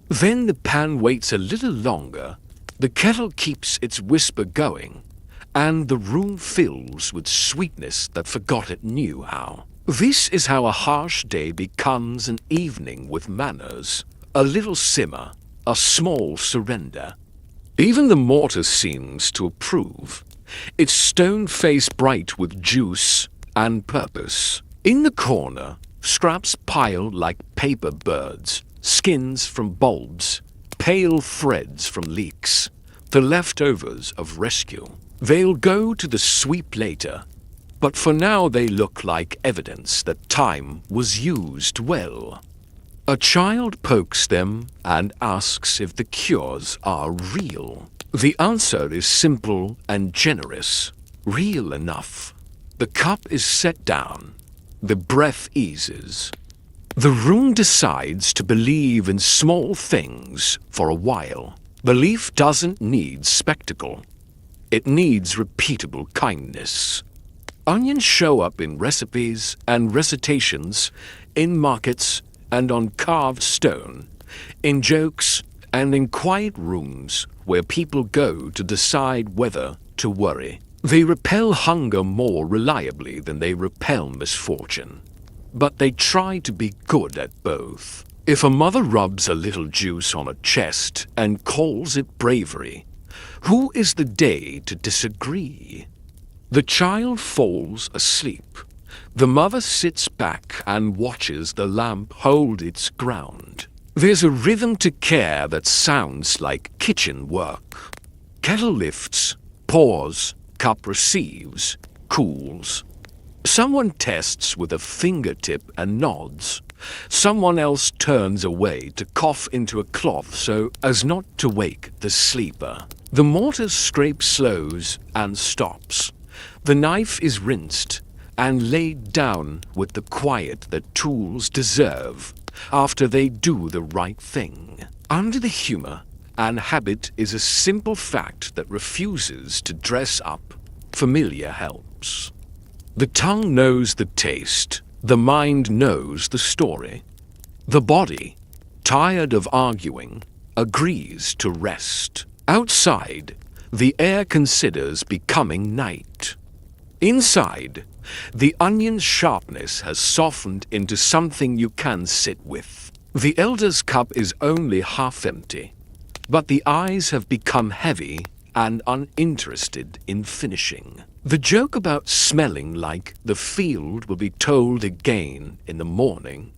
Then the pan waits a little longer, the kettle keeps its whisper going, and the room fills with sweetness that forgot it knew how. This is how a harsh day becomes an evening with manners, a little simmer, a small surrender. Even the mortar seems to approve, its stone face bright with juice and purpose. In the corner, scraps pile like paper birds, skins from bulbs, pale threads from leaks, the leftovers of rescue. They'll go to the sweep later, but for now they look like evidence that time was used well. A child pokes them and asks if the cures are real. The answer is simple and generous, real enough. The cup is set down. The breath eases. The room decides to believe in small things for a while. Belief doesn't need spectacle. It needs repeatable kindness. Onions show up in recipes and recitations, in markets and on carved stone, in jokes and in quiet rooms where people go to decide whether to worry. They repel hunger more reliably than they repel misfortune. But they try to be good at both. If a mother rubs a little juice on a chest and calls it bravery, who is the day to disagree? The child falls asleep. The mother sits back and watches the lamp hold its ground. There's a rhythm to care that sounds like kitchen work. Kettle lifts, pours, cup receives, cools. Someone tests with a fingertip and nods. Someone else turns away to cough into a cloth so as not to wake the sleeper. The mortar scrape slows and stops. The knife is rinsed and laid down with the quiet that tools deserve after they do the right thing. Under the humor and habit is a simple fact that refuses to dress up. Familiar helps. The tongue knows the taste. The mind knows the story. The body, tired of arguing, agrees to rest. Outside, the air considers becoming night. Inside, the onion's sharpness has softened into something you can sit with. The elder's cup is only half empty, but the eyes have become heavy and uninterested in finishing. The joke about smelling like the field will be told again in the morning,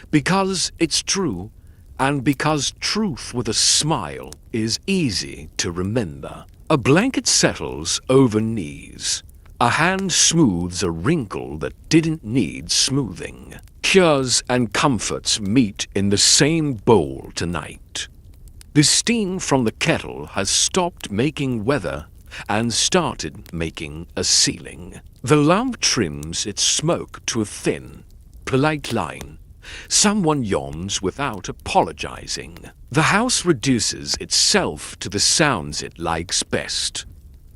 because it's true, and because truth with a smile is easy to remember. A blanket settles over knees. A hand smooths a wrinkle that didn't need smoothing. Cures and comforts meet in the same bowl tonight. The steam from the kettle has stopped making weather and started making a ceiling. The lamp trims its smoke to a thin, polite line. Someone yawns without apologizing. The house reduces itself to the sounds it likes best.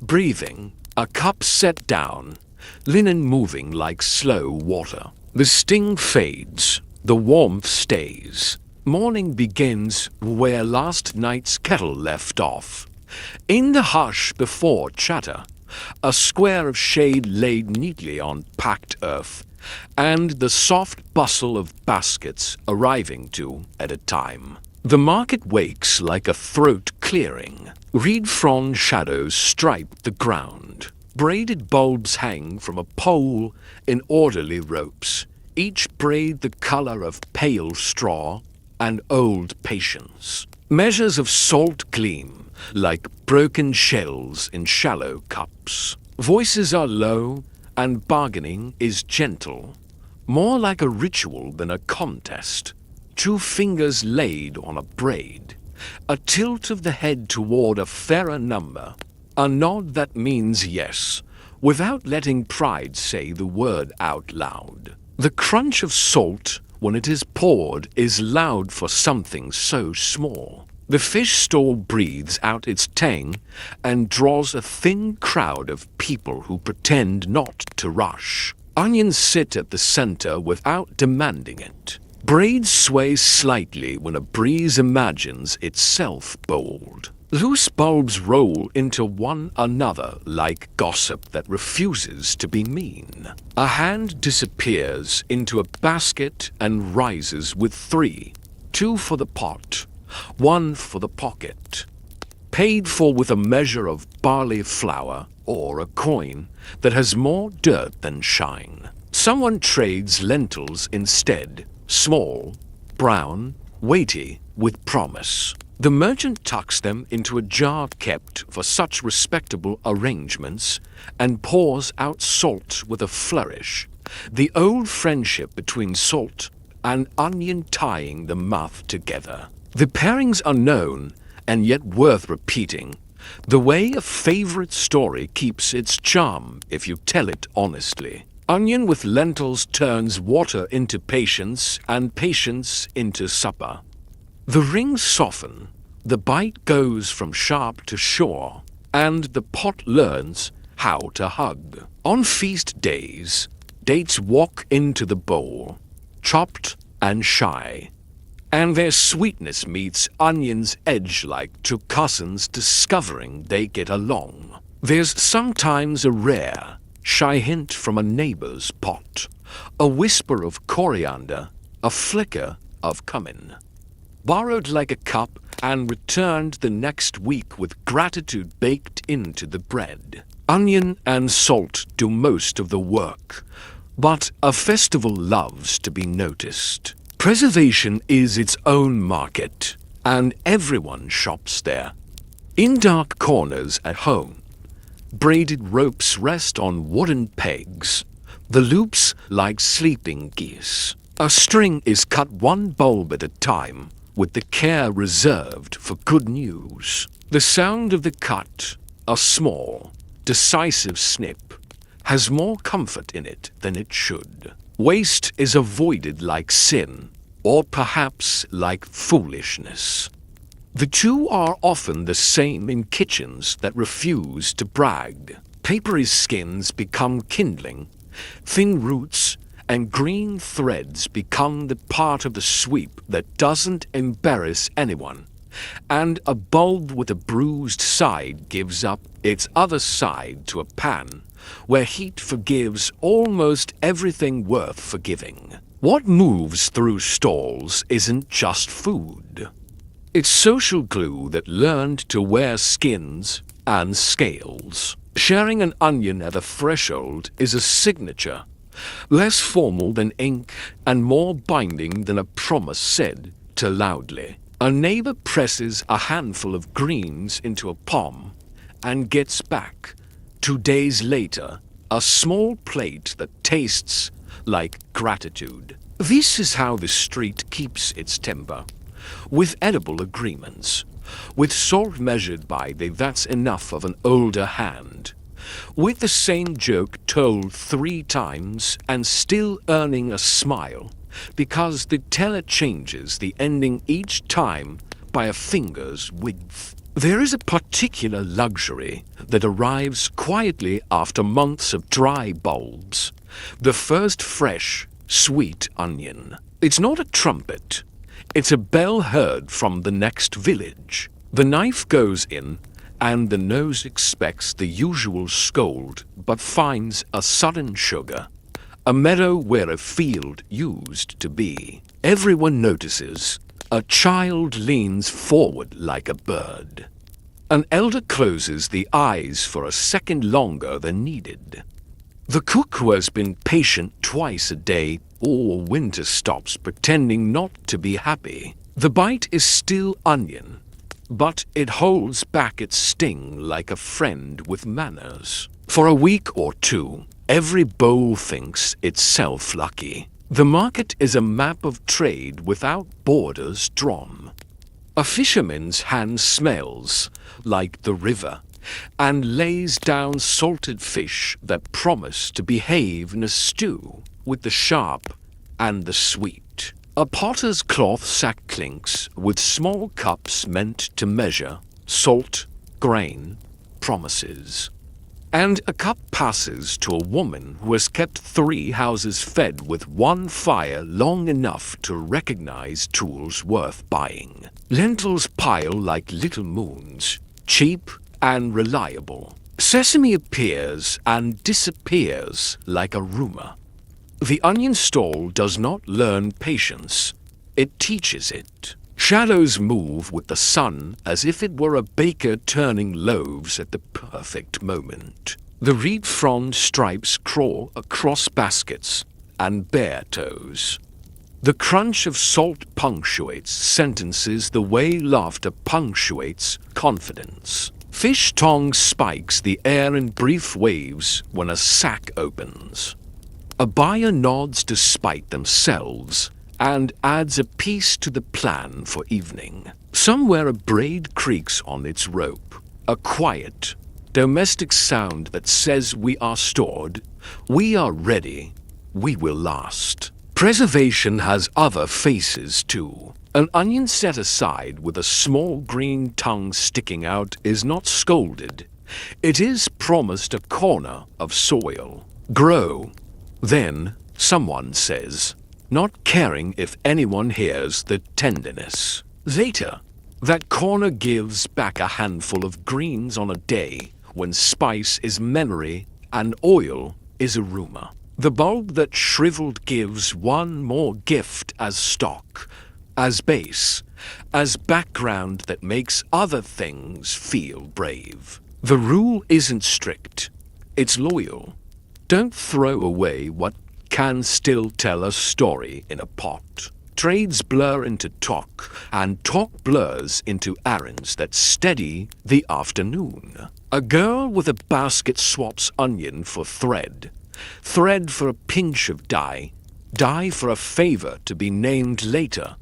Breathing, a cup set down, linen moving like slow water. The sting fades, the warmth stays. Morning begins where last night's kettle left off. In the hush before chatter, a square of shade laid neatly on packed earth, and the soft bustle of baskets arriving two at a time. The market wakes like a throat clearing. Reed frond shadows stripe the ground. Braided bulbs hang from a pole in orderly ropes, each braid the color of pale straw and old patience. Measures of salt gleam like broken shells in shallow cups. Voices are low and bargaining is gentle, more like a ritual than a contest. Two fingers laid on a braid, a tilt of the head toward a fairer number, a nod that means yes, without letting pride say the word out loud. The crunch of salt when it is poured is loud for something so small. The fish stall breathes out its tang and draws a thin crowd of people who pretend not to rush. Onions sit at the center without demanding it. Braids sway slightly when a breeze imagines itself bold. Loose bulbs roll into one another like gossip that refuses to be mean. A hand disappears into a basket and rises with 3. 2 for the pot, 1 for the pocket. Paid for with a measure of barley flour or a coin that has more dirt than shine. Someone trades lentils instead, small, brown, weighty, with promise. The merchant tucks them into a jar kept for such respectable arrangements and pours out salt with a flourish, the old friendship between salt and onion tying the mouth together. The pairings are known and yet worth repeating, the way a favorite story keeps its charm if you tell it honestly. Onion with lentils turns water into patience and patience into supper. The rings soften, the bite goes from sharp to sure, and the pot learns how to hug. On feast days, dates walk into the bowl, chopped and shy, and their sweetness meets onion's edge like two cousins discovering they get along. There's sometimes a rare, shy hint from a neighbor's pot, a whisper of coriander, a flicker of cumin. Borrowed like a cup and returned the next week with gratitude baked into the bread. Onion and salt do most of the work, but a festival loves to be noticed. Preservation is its own market, and everyone shops there. In dark corners at home, braided ropes rest on wooden pegs, the loops like sleeping geese. A string is cut one bulb at a time, with the care reserved for good news. The sound of the cut, a small, decisive snip, has more comfort in it than it should. Waste is avoided like sin, or perhaps like foolishness. The two are often the same in kitchens that refuse to brag. Papery skins become kindling, thin roots and green threads become the part of the sweep that doesn't embarrass anyone, and a bulb with a bruised side gives up its other side to a pan where heat forgives almost everything worth forgiving. What moves through stalls isn't just food. It's social glue that learned to wear skins and scales. Sharing an onion at a threshold is a signature, less formal than ink and more binding than a promise said too loudly. A neighbor presses a handful of greens into a palm and gets back, 2 days later, a small plate that tastes like gratitude. This is how the street keeps its temper, with edible agreements, with salt measured by the "that's enough" of an older hand, with the same joke told 3 times and still earning a smile, because the teller changes the ending each time by a finger's width. There is a particular luxury that arrives quietly after months of dry bulbs, the first fresh, sweet onion. It's not a trumpet, it's a bell heard from the next village. The knife goes in, and the nose expects the usual scold, but finds a sudden sugar, a meadow where a field used to be. Everyone notices. A child leans forward like a bird. An elder closes the eyes for a second longer than needed. The cook who has been patient twice a day all winter stops pretending not to be happy. The bite is still onion, but it holds back its sting like a friend with manners. For a week or 2, every bowl thinks itself lucky. The market is a map of trade without borders drawn. A fisherman's hand smells like the river and lays down salted fish that promise to behave in a stew with the sharp and the sweet. A potter's cloth sack clinks with small cups meant to measure salt, grain, promises. And a cup passes to a woman who has kept 3 houses fed with 1 fire long enough to recognize tools worth buying. Lentils pile like little moons, cheap and reliable. Sesame appears and disappears like a rumor. The onion stall does not learn patience, it teaches it. Shadows move with the sun as if it were a baker turning loaves at the perfect moment. The reed frond stripes crawl across baskets and bare toes. The crunch of salt punctuates sentences the way laughter punctuates confidence. Fish tongue spikes the air in brief waves when a sack opens. A buyer nods despite themselves and adds a piece to the plan for evening. Somewhere a braid creaks on its rope, a quiet, domestic sound that says we are stored, we are ready, we will last. Preservation has other faces too. An onion set aside with a small green tongue sticking out is not scolded. It is promised a corner of soil. Grow. Then, someone says, not caring if anyone hears the tenderness. Later, that corner gives back a handful of greens on a day when spice is memory and oil is a rumor. The bulb that shriveled gives one more gift as stock, as base, as background that makes other things feel brave. The rule isn't strict, it's loyal. Don't throw away what can still tell a story in a pot. Trades blur into talk, and talk blurs into errands that steady the afternoon. A girl with a basket swaps onion for thread, thread for a pinch of dye, dye for a favor to be named later,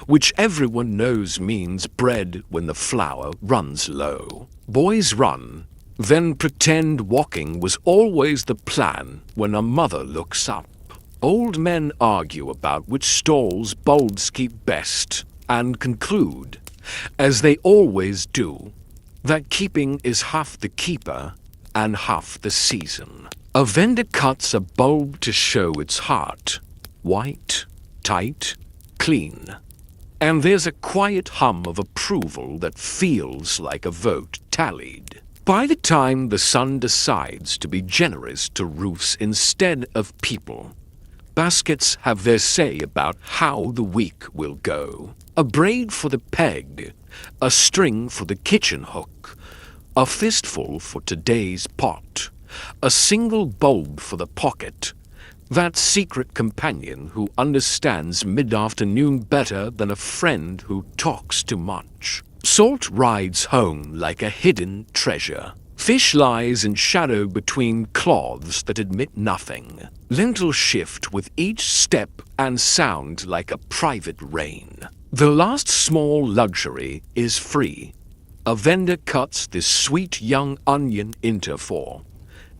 which everyone knows means bread when the flour runs low. Boys run, then pretend walking was always the plan when a mother looks up. Old men argue about which stalls bulbs keep best and conclude, as they always do, that keeping is half the keeper and half the season. A vendor cuts a bulb to show its heart, white, tight, clean. And there's a quiet hum of approval that feels like a vote tallied. By the time the sun decides to be generous to roofs instead of people, baskets have their say about how the week will go. A braid for the peg, a string for the kitchen hook, a fistful for today's pot, a single bulb for the pocket, that secret companion who understands mid-afternoon better than a friend who talks too much. Salt rides home like a hidden treasure. Fish lies in shadow between cloths that admit nothing. Lentils shift with each step and sound like a private rain. The last small luxury is free. A vendor cuts this sweet young onion into 4,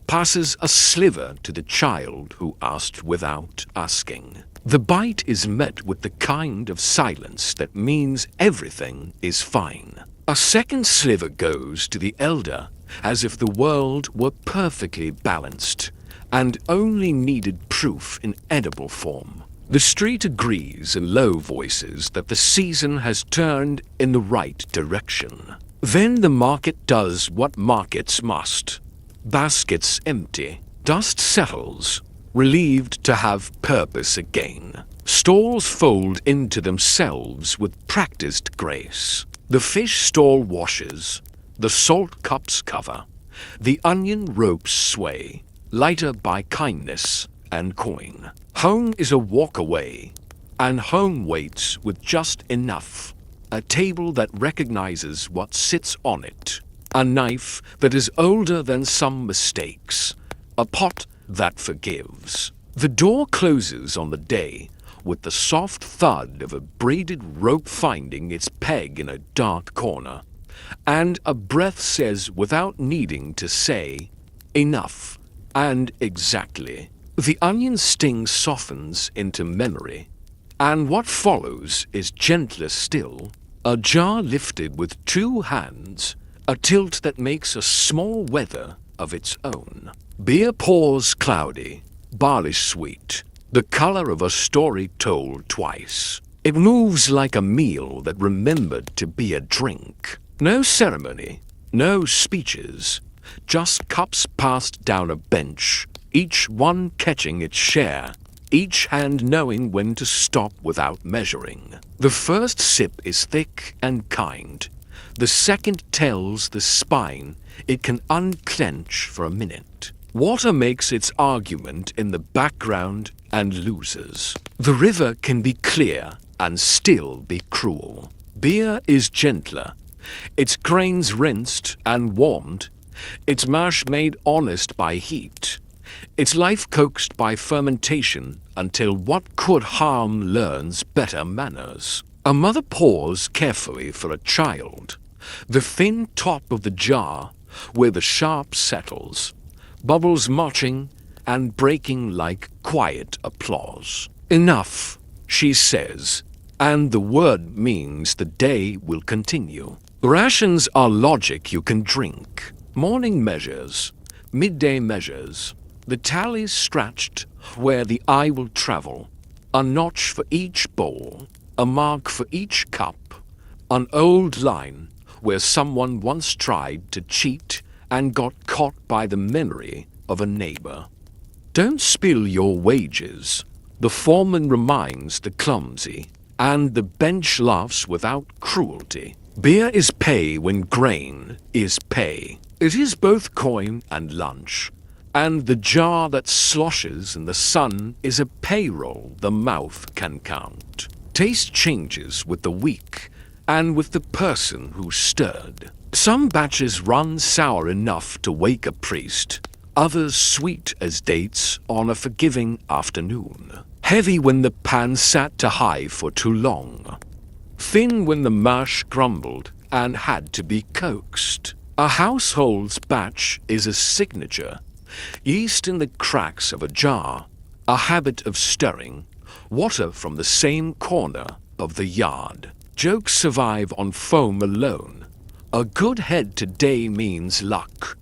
passes a sliver to the child who asked without asking. The bite is met with the kind of silence that means everything is fine. A second sliver goes to the elder, as if the world were perfectly balanced and only needed proof in edible form. The street agrees in low voices that the season has turned in the right direction. Then the market does what markets must. Baskets empty, dust settles, relieved to have purpose again. Stalls fold into themselves with practiced grace. The fish stall washes, the salt cups cover, the onion ropes sway, lighter by kindness and coin. Home is a walk away, and home waits with just enough. A table that recognizes what sits on it. A knife that is older than some mistakes. A pot that forgives. The door closes on the day with the soft thud of a braided rope finding its peg in a dark corner. And a breath says without needing to say, enough and exactly. The onion sting softens into memory. And what follows is gentler still. A jar lifted with 2 hands, a tilt that makes a small weather of its own. Beer pours cloudy, barley sweet, the color of a story told twice. It moves like a meal that remembered to be a drink. No ceremony, no speeches, just cups passed down a bench, each one catching its share, each hand knowing when to stop without measuring. The first sip is thick and kind. The second tells the spine it can unclench for a minute. Water makes its argument in the background and loses. The river can be clear and still be cruel. Beer is gentler, its grains rinsed and warmed, its mash made honest by heat, its life coaxed by fermentation until what could harm learns better manners. A mother pours carefully for a child, the thin top of the jar where the sharp settles, bubbles marching and breaking like quiet applause. Enough, she says, and the word means the day will continue. Rations are logic you can drink. Morning measures, midday measures, the tallies scratched where the eye will travel, a notch for each bowl, a mark for each cup, an old line where someone once tried to cheat and got caught by the memory of a neighbor. Don't spill your wages, the foreman reminds the clumsy, and the bench laughs without cruelty. Beer is pay when grain is pay. It is both coin and lunch, and the jar that sloshes in the sun is a payroll the mouth can count. Taste changes with the week and with the person who stirred. Some batches run sour enough to wake a priest, others sweet as dates on a forgiving afternoon. Heavy when the pan sat to high for too long. Thin when the mash grumbled and had to be coaxed. A household's batch is a signature. Yeast in the cracks of a jar, a habit of stirring, water from the same corner of the yard. Jokes survive on foam alone. A good head today means luck.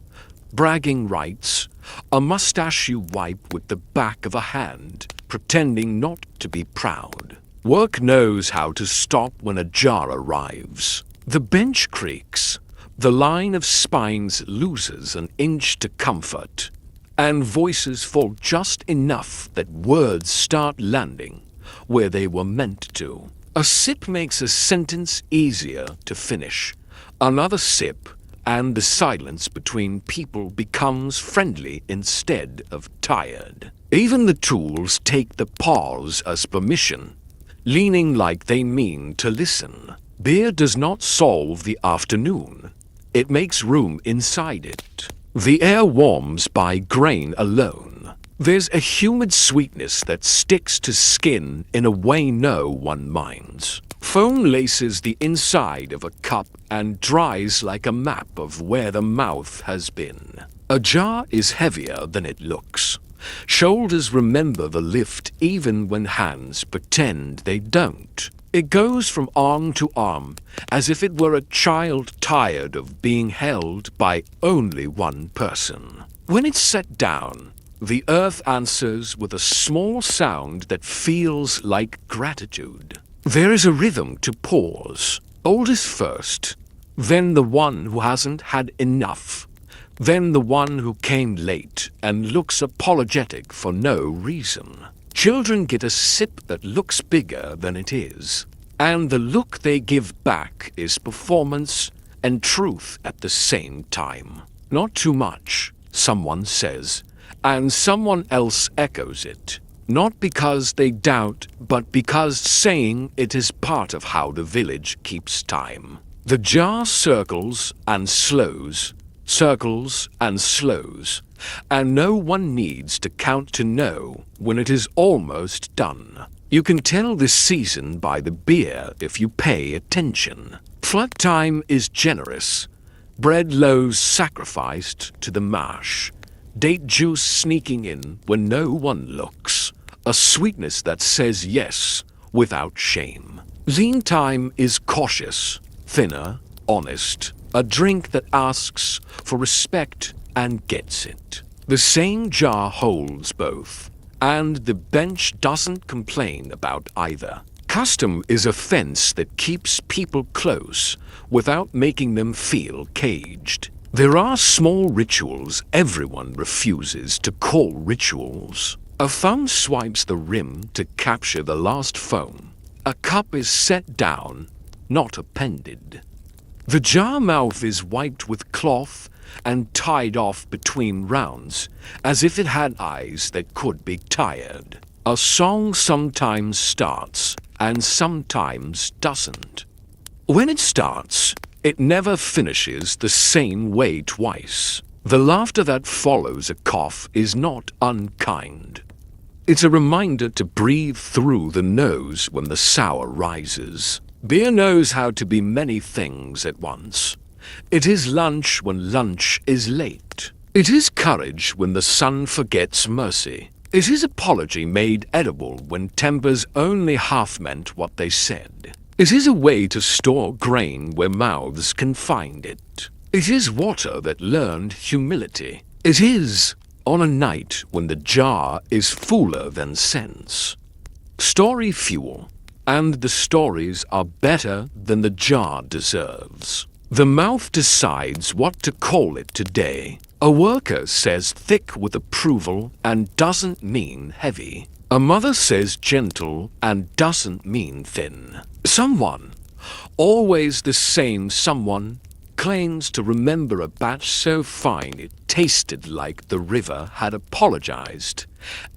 Bragging rights, a mustache you wipe with the back of a hand, pretending not to be proud. Work knows how to stop when a jar arrives. The bench creaks. The line of spines loses an inch to comfort, and voices fall just enough that words start landing where they were meant to. A sip makes a sentence easier to finish. Another sip, and the silence between people becomes friendly instead of tired. Even the tools take the pause as permission, leaning like they mean to listen. Beer does not solve the afternoon. It makes room inside it. The air warms by grain alone. There's a humid sweetness that sticks to skin in a way no one minds. Foam laces the inside of a cup and dries like a map of where the mouth has been. A jar is heavier than it looks. Shoulders remember the lift even when hands pretend they don't. It goes from arm to arm as if it were a child tired of being held by only one person. When it's set down, the earth answers with a small sound that feels like gratitude. There is a rhythm to pause. Oldest first, then the one who hasn't had enough, then the one who came late and looks apologetic for no reason. Children get a sip that looks bigger than it is, and the look they give back is performance and truth at the same time. Not too much, someone says, and someone else echoes it. Not because they doubt, but because saying it is part of how the village keeps time. The jar circles and slows, and no one needs to count to know when it is almost done. You can tell this season by the beer if you pay attention. Flood time is generous. Bread loaves sacrificed to the mash. Date juice sneaking in when no one looks. A sweetness that says yes without shame. Lean time is cautious, thinner, honest. A drink that asks for respect and gets it. The same jar holds both, and the bench doesn't complain about either. Custom is a fence that keeps people close without making them feel caged. There are small rituals everyone refuses to call rituals. A thumb swipes the rim to capture the last foam. A cup is set down, not appended. The jar mouth is wiped with cloth and tied off between rounds, as if it had eyes that could be tired. A song sometimes starts and sometimes doesn't. When it starts, it never finishes the same way twice. The laughter that follows a cough is not unkind. It's a reminder to breathe through the nose when the sour rises. Beer knows how to be many things at once. It is lunch when lunch is late. It is courage when the sun forgets mercy. It is apology made edible when tempers only half meant what they said. It is a way to store grain where mouths can find it. It is water that learned humility. It is on a night when the jar is fuller than sense. Story fuel, and the stories are better than the jar deserves. The mouth decides what to call it today. A worker says thick with approval and doesn't mean heavy. A mother says gentle and doesn't mean thin. Someone, always the same someone, claims to remember a batch so fine it tasted like the river had apologized,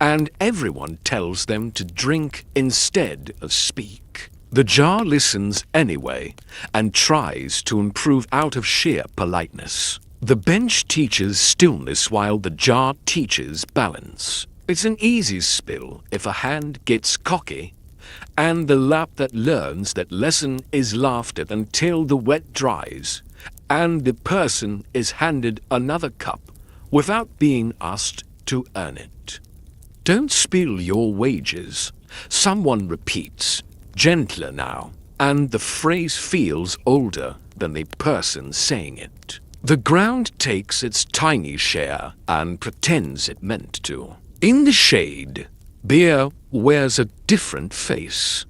and everyone tells them to drink instead of speak. The jar listens anyway and tries to improve out of sheer politeness. The bench teaches stillness while the jar teaches balance. It's an easy spill if a hand gets cocky, and the lap that learns that lesson is laughed at until the wet dries, and the person is handed another cup without being asked to earn it. Don't spill your wages, someone repeats, gentler now, and the phrase feels older than the person saying it. The ground takes its tiny share and pretends it meant to. In the shade, beer wears a different face.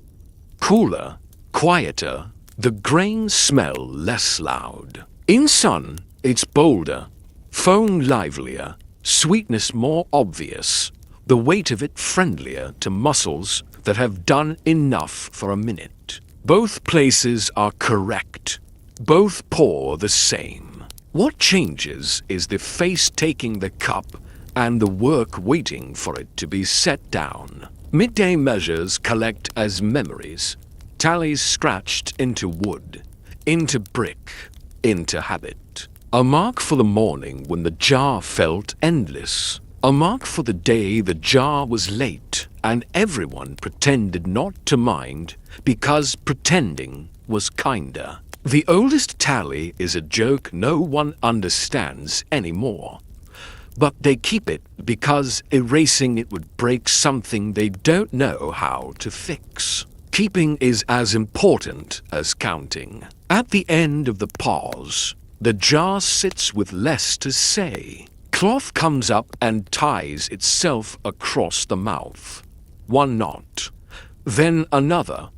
Cooler, quieter, the grains smell less loud. In sun, it's bolder, foam livelier, sweetness more obvious, the weight of it friendlier to muscles that have done enough for a minute. Both places are correct. Both pour the same. What changes is the face taking the cup and the work waiting for it to be set down. Midday measures collect as memories, tallies scratched into wood, into brick, into habit. A mark for the morning when the jar felt endless. A mark for the day the jar was late and everyone pretended not to mind because pretending was kinder. The oldest tally is a joke no one understands anymore. But they keep it because erasing it would break something they don't know how to fix. Keeping is as important as counting. At the end of the pause, the jar sits with less to say. Cloth comes up and ties itself across the mouth. One knot, then another,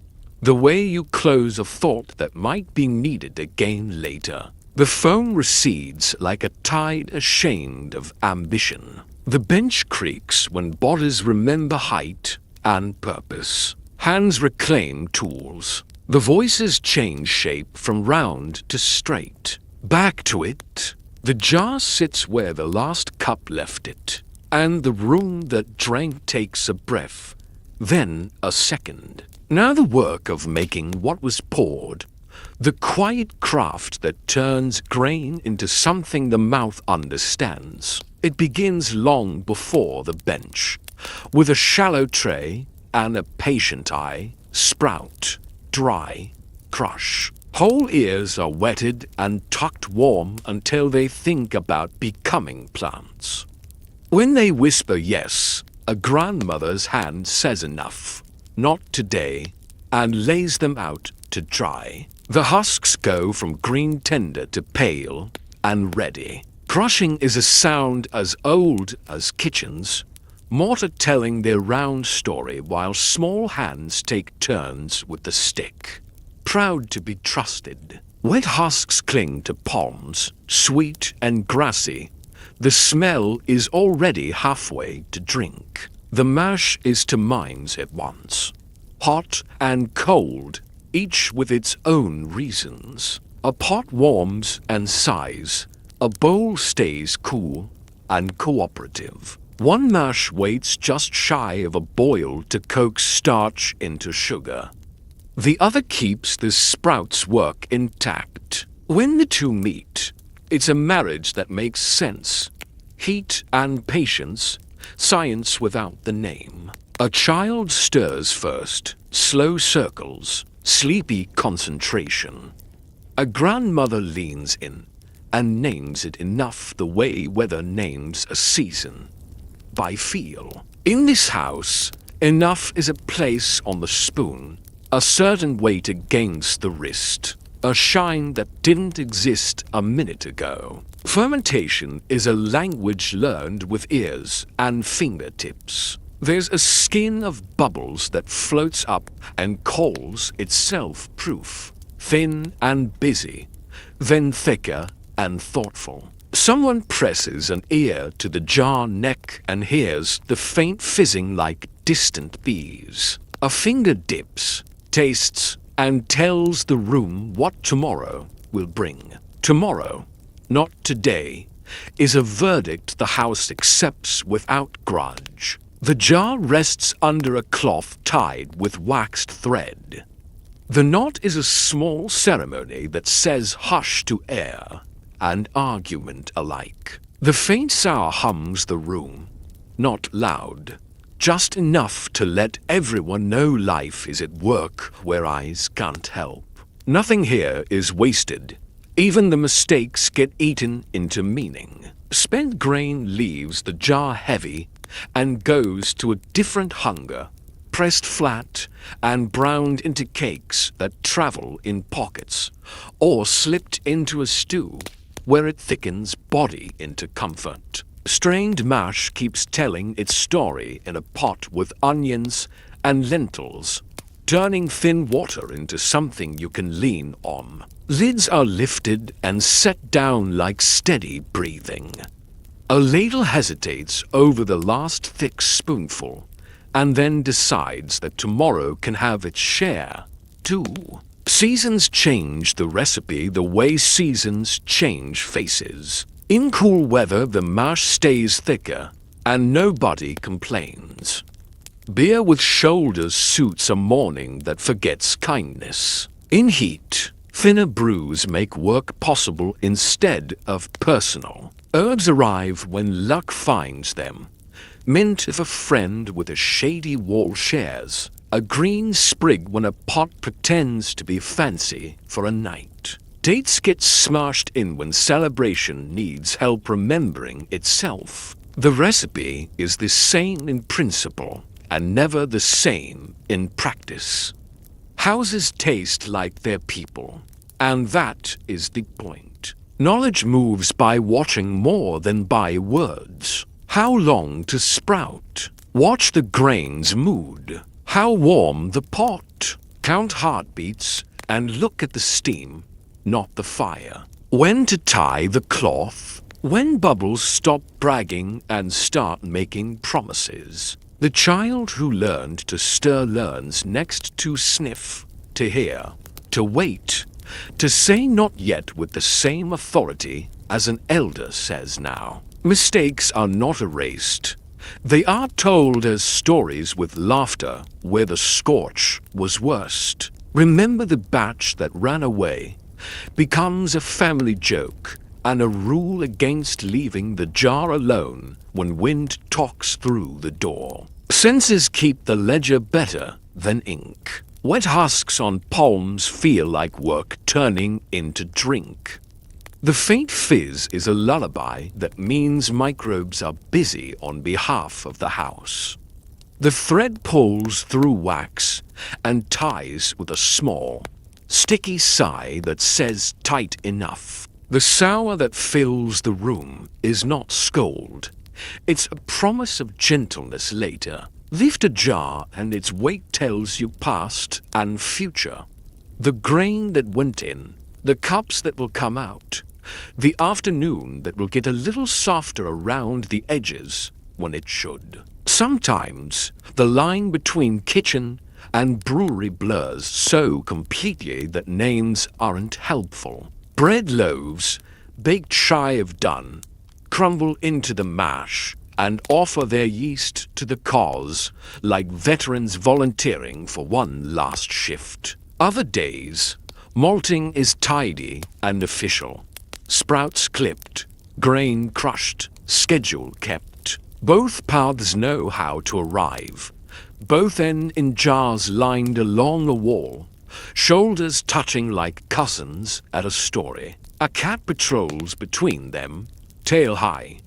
the way you close a thought that might be needed again later. The foam recedes like a tide ashamed of ambition. The bench creaks when bodies remember height and purpose. Hands reclaim tools. The voices change shape from round to straight. Back to it. The jar sits where the last cup left it, and the room that drank takes a breath, then a second. Now the work of making what was poured, the quiet craft that turns grain into something the mouth understands. It begins long before the bench, with a shallow tray and a patient eye, sprout, dry, crush. Whole ears are wetted and tucked warm until they think about becoming plants. When they whisper yes, a grandmother's hand says enough, not today, and lays them out to dry. The husks go from green tender to pale and ready. Crushing is a sound as old as kitchens, mortar telling their round story while small hands take turns with the stick. Proud to be trusted. Wet husks cling to palms, sweet and grassy. The smell is already halfway to drink. The mash is to minds at once. Hot and cold, each with its own reasons. A pot warms and sighs. A bowl stays cool and cooperative. One mash waits just shy of a boil to coax starch into sugar. The other keeps the sprouts work intact. When the two meet, it's a marriage that makes sense. Heat and patience, science without the name. A child stirs first, slow circles, sleepy concentration. A grandmother leans in and names it enough the way weather names a season. By feel. In this house, enough is a place on the spoon, a certain weight against the wrist, a shine that didn't exist a minute ago. Fermentation is a language learned with ears and fingertips. There's a skin of bubbles that floats up and calls itself proof, thin and busy, then thicker and thoughtful. Someone presses an ear to the jar neck and hears the faint fizzing like distant bees. A finger dips, tastes, and tells the room what tomorrow will bring. Tomorrow, not today, is a verdict the house accepts without grudge. The jar rests under a cloth tied with waxed thread. The knot is a small ceremony that says hush to air and argument alike. The faint sour hums the room, not loud, just enough to let everyone know life is at work where eyes can't help. Nothing here is wasted. Even the mistakes get eaten into meaning. Spent grain leaves the jar heavy and goes to a different hunger, pressed flat and browned into cakes that travel in pockets, or slipped into a stew where it thickens body into comfort. Strained mash keeps telling its story in a pot with onions and lentils, turning thin water into something you can lean on. Lids are lifted and set down like steady breathing. A ladle hesitates over the last thick spoonful, and then decides that tomorrow can have its share, too. Seasons change the recipe the way seasons change faces. In cool weather, the mash stays thicker, and nobody complains. Beer with shoulders suits a morning that forgets kindness. In heat, thinner brews make work possible instead of personal. Herbs arrive when luck finds them. Mint if a friend with a shady wall shares. A green sprig when a pot pretends to be fancy for a night. Dates get smashed in when celebration needs help remembering itself. The recipe is the same in principle and never the same in practice. Houses taste like their people, and that is the point. Knowledge moves by watching more than by words. How long to sprout? Watch the grain's mood. How warm the pot? Count heartbeats and look at the steam, not the fire. When to tie the cloth? When bubbles stop bragging and start making promises. The child who learned to stir learns next to sniff, to hear, to wait, to say not yet with the same authority as an elder says now. Mistakes are not erased. They are told as stories with laughter where the scorch was worst. Remember the batch that ran away becomes a family joke and a rule against leaving the jar alone when wind talks through the door. Senses keep the ledger better than ink. Wet husks on palms feel like work turning into drink. The faint fizz is a lullaby that means microbes are busy on behalf of the house. The thread pulls through wax and ties with a small, sticky sigh that says tight enough. The sour that fills the room is not scold. It's a promise of gentleness later. Lift a jar and its weight tells you past and future. The grain that went in, the cups that will come out, the afternoon that will get a little softer around the edges when it should. Sometimes the line between kitchen and brewery blurs so completely that names aren't helpful. Bread loaves, baked shy of done, crumble into the mash and offer their yeast to the cause like veterans volunteering for one last shift. Other days, malting is tidy and official. Sprouts clipped, grain crushed, schedule kept. Both paths know how to arrive. Both end in jars lined along a wall, shoulders touching like cousins at a story. A cat patrols between them, tail high,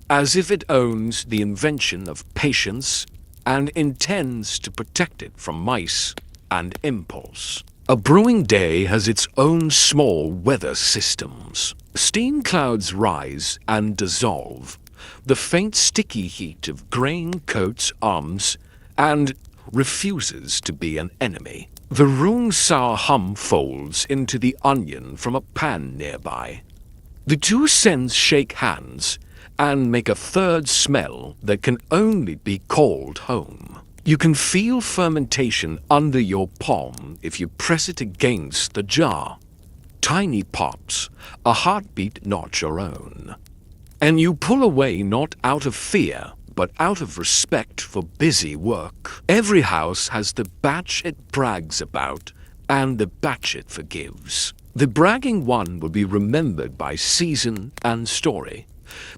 as if it owns the invention of patience and intends to protect it from mice and impulse. A brewing day has its own small weather systems. Steam clouds rise and dissolve. The faint sticky heat of grain coats arms and refuses to be an enemy. The room's sour hum folds into the onion from a pan nearby. The two scents shake hands and make a third smell that can only be called home. You can feel fermentation under your palm if you press it against the jar. Tiny pops, a heartbeat not your own. And you pull away not out of fear, but out of respect for busy work. Every house has the batch it brags about and the batch it forgives. The bragging one will be remembered by season and story.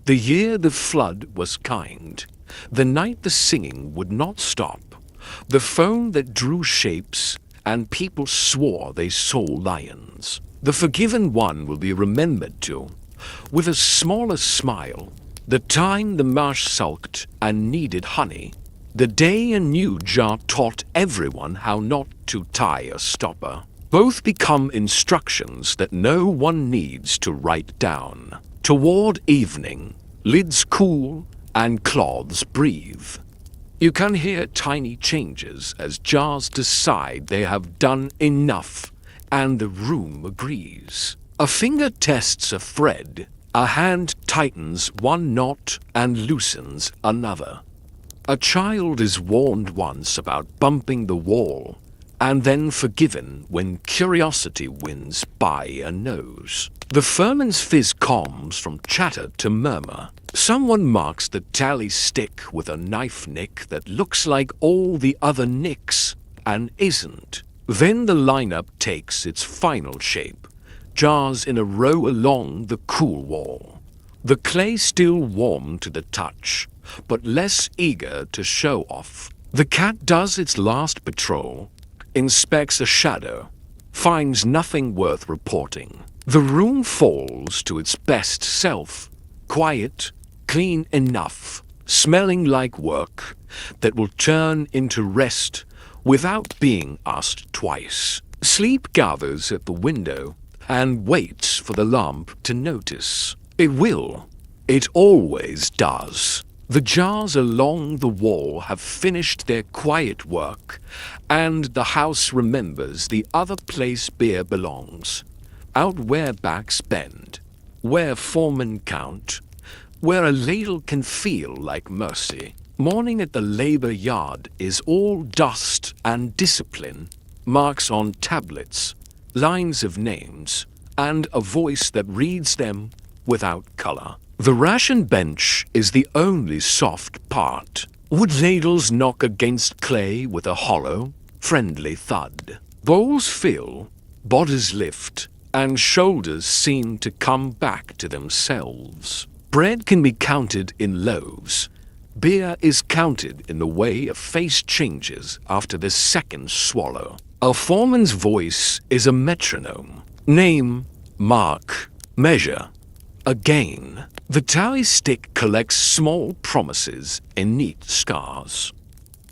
The year the flood was kind, the night the singing would not stop, the phone that drew shapes and people swore they saw lions. The forgiven one will be remembered too, with a smaller smile, the time the marsh sulked and needed honey, the day a new jar taught everyone how not to tie a stopper. Both become instructions that no one needs to write down. Toward evening, lids cool and cloths breathe. You can hear tiny changes as jars decide they have done enough and the room agrees. A finger tests a thread, a hand tightens one knot and loosens another. A child is warned once about bumping the wall and then forgiven when curiosity wins by a nose. The ferment's fizz calms from chatter to murmur. Someone marks the tally stick with a knife nick that looks like all the other nicks and isn't. Then the lineup takes its final shape, jars in a row along the cool wall. The clay still warm to the touch, but less eager to show off. The cat does its last patrol, inspects a shadow, finds nothing worth reporting. The room falls to its best self, quiet, clean enough, smelling like work that will turn into rest without being asked twice. Sleep gathers at the window and waits for the lamp to notice. It will. It always does. The jars along the wall have finished their quiet work, and the house remembers the other place beer belongs. Out where backs bend, where foremen count, where a ladle can feel like mercy. Morning at the labor yard is all dust and discipline, marks on tablets, lines of names, and a voice that reads them without color. The ration bench is the only soft part. Wood ladles knock against clay with a hollow, friendly thud. Bowls fill, bodies lift, and shoulders seem to come back to themselves. Bread can be counted in loaves. Beer is counted in the way a face changes after the second swallow. A foreman's voice is a metronome. Name, mark, measure. Again, the tally stick collects small promises in neat scars.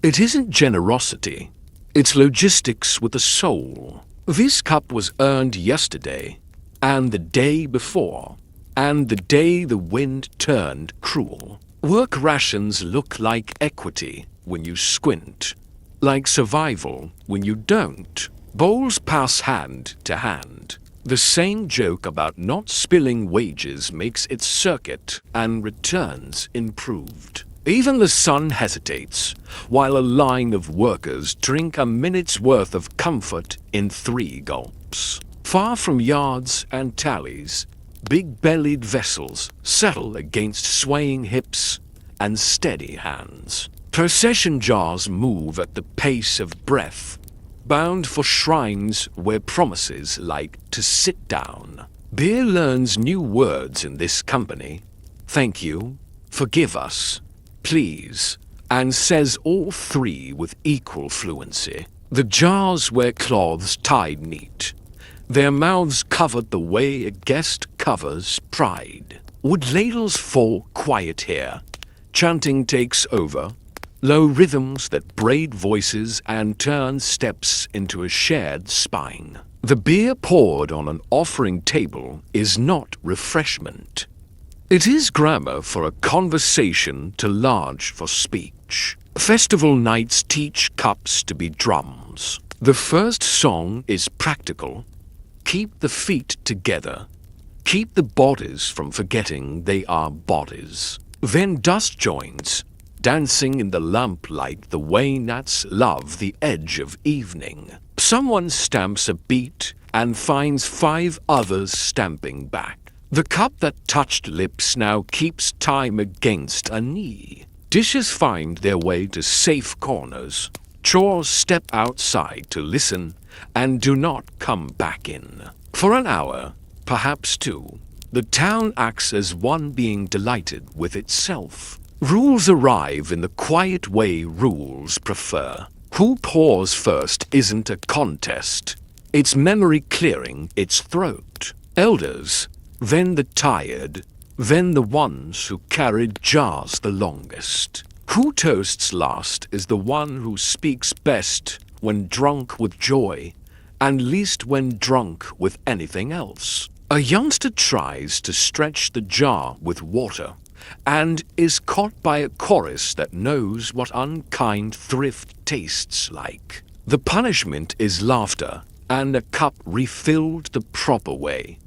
It isn't generosity, it's logistics with a soul. This cup was earned yesterday, and the day before, and the day the wind turned cruel. Work rations look like equity when you squint, like survival when you don't. Bowls pass hand to hand. The same joke about not spilling wages makes its circuit and returns improved. Even the sun hesitates, while a line of workers drink a minute's worth of comfort in 3 gulps. Far from yards and tallies, big-bellied vessels settle against swaying hips and steady hands. Procession jars move at the pace of breath, bound for shrines where promises like to sit down. Beer learns new words in this company. Thank you, forgive us, please, and says all 3 with equal fluency. The jars wear cloths tied neat, their mouths covered the way a guest covers pride. Would ladles fall quiet here? Chanting takes over, low rhythms that braid voices and turn steps into a shared spine. The beer poured on an offering table is not refreshment. It is grammar for a conversation too large for speech. Festival nights teach cups to be drums. The first song is practical. Keep the feet together. Keep the bodies from forgetting they are bodies. Then dust joins, dancing in the lamplight the way gnats love the edge of evening. Someone stamps a beat and finds 5 others stamping back. The cup that touched lips now keeps time against a knee. Dishes find their way to safe corners. Chores step outside to listen and do not come back in. For an hour, perhaps 2, the town acts as one being delighted with itself. Rules arrive in the quiet way rules prefer. Who pours first isn't a contest. It's memory clearing its throat. Elders, then the tired, then the ones who carried jars the longest. Who toasts last is the one who speaks best when drunk with joy, and least when drunk with anything else. A youngster tries to stretch the jar with water, and is caught by a chorus that knows what unkind thrift tastes like. The punishment is laughter, and a cup refilled the proper way,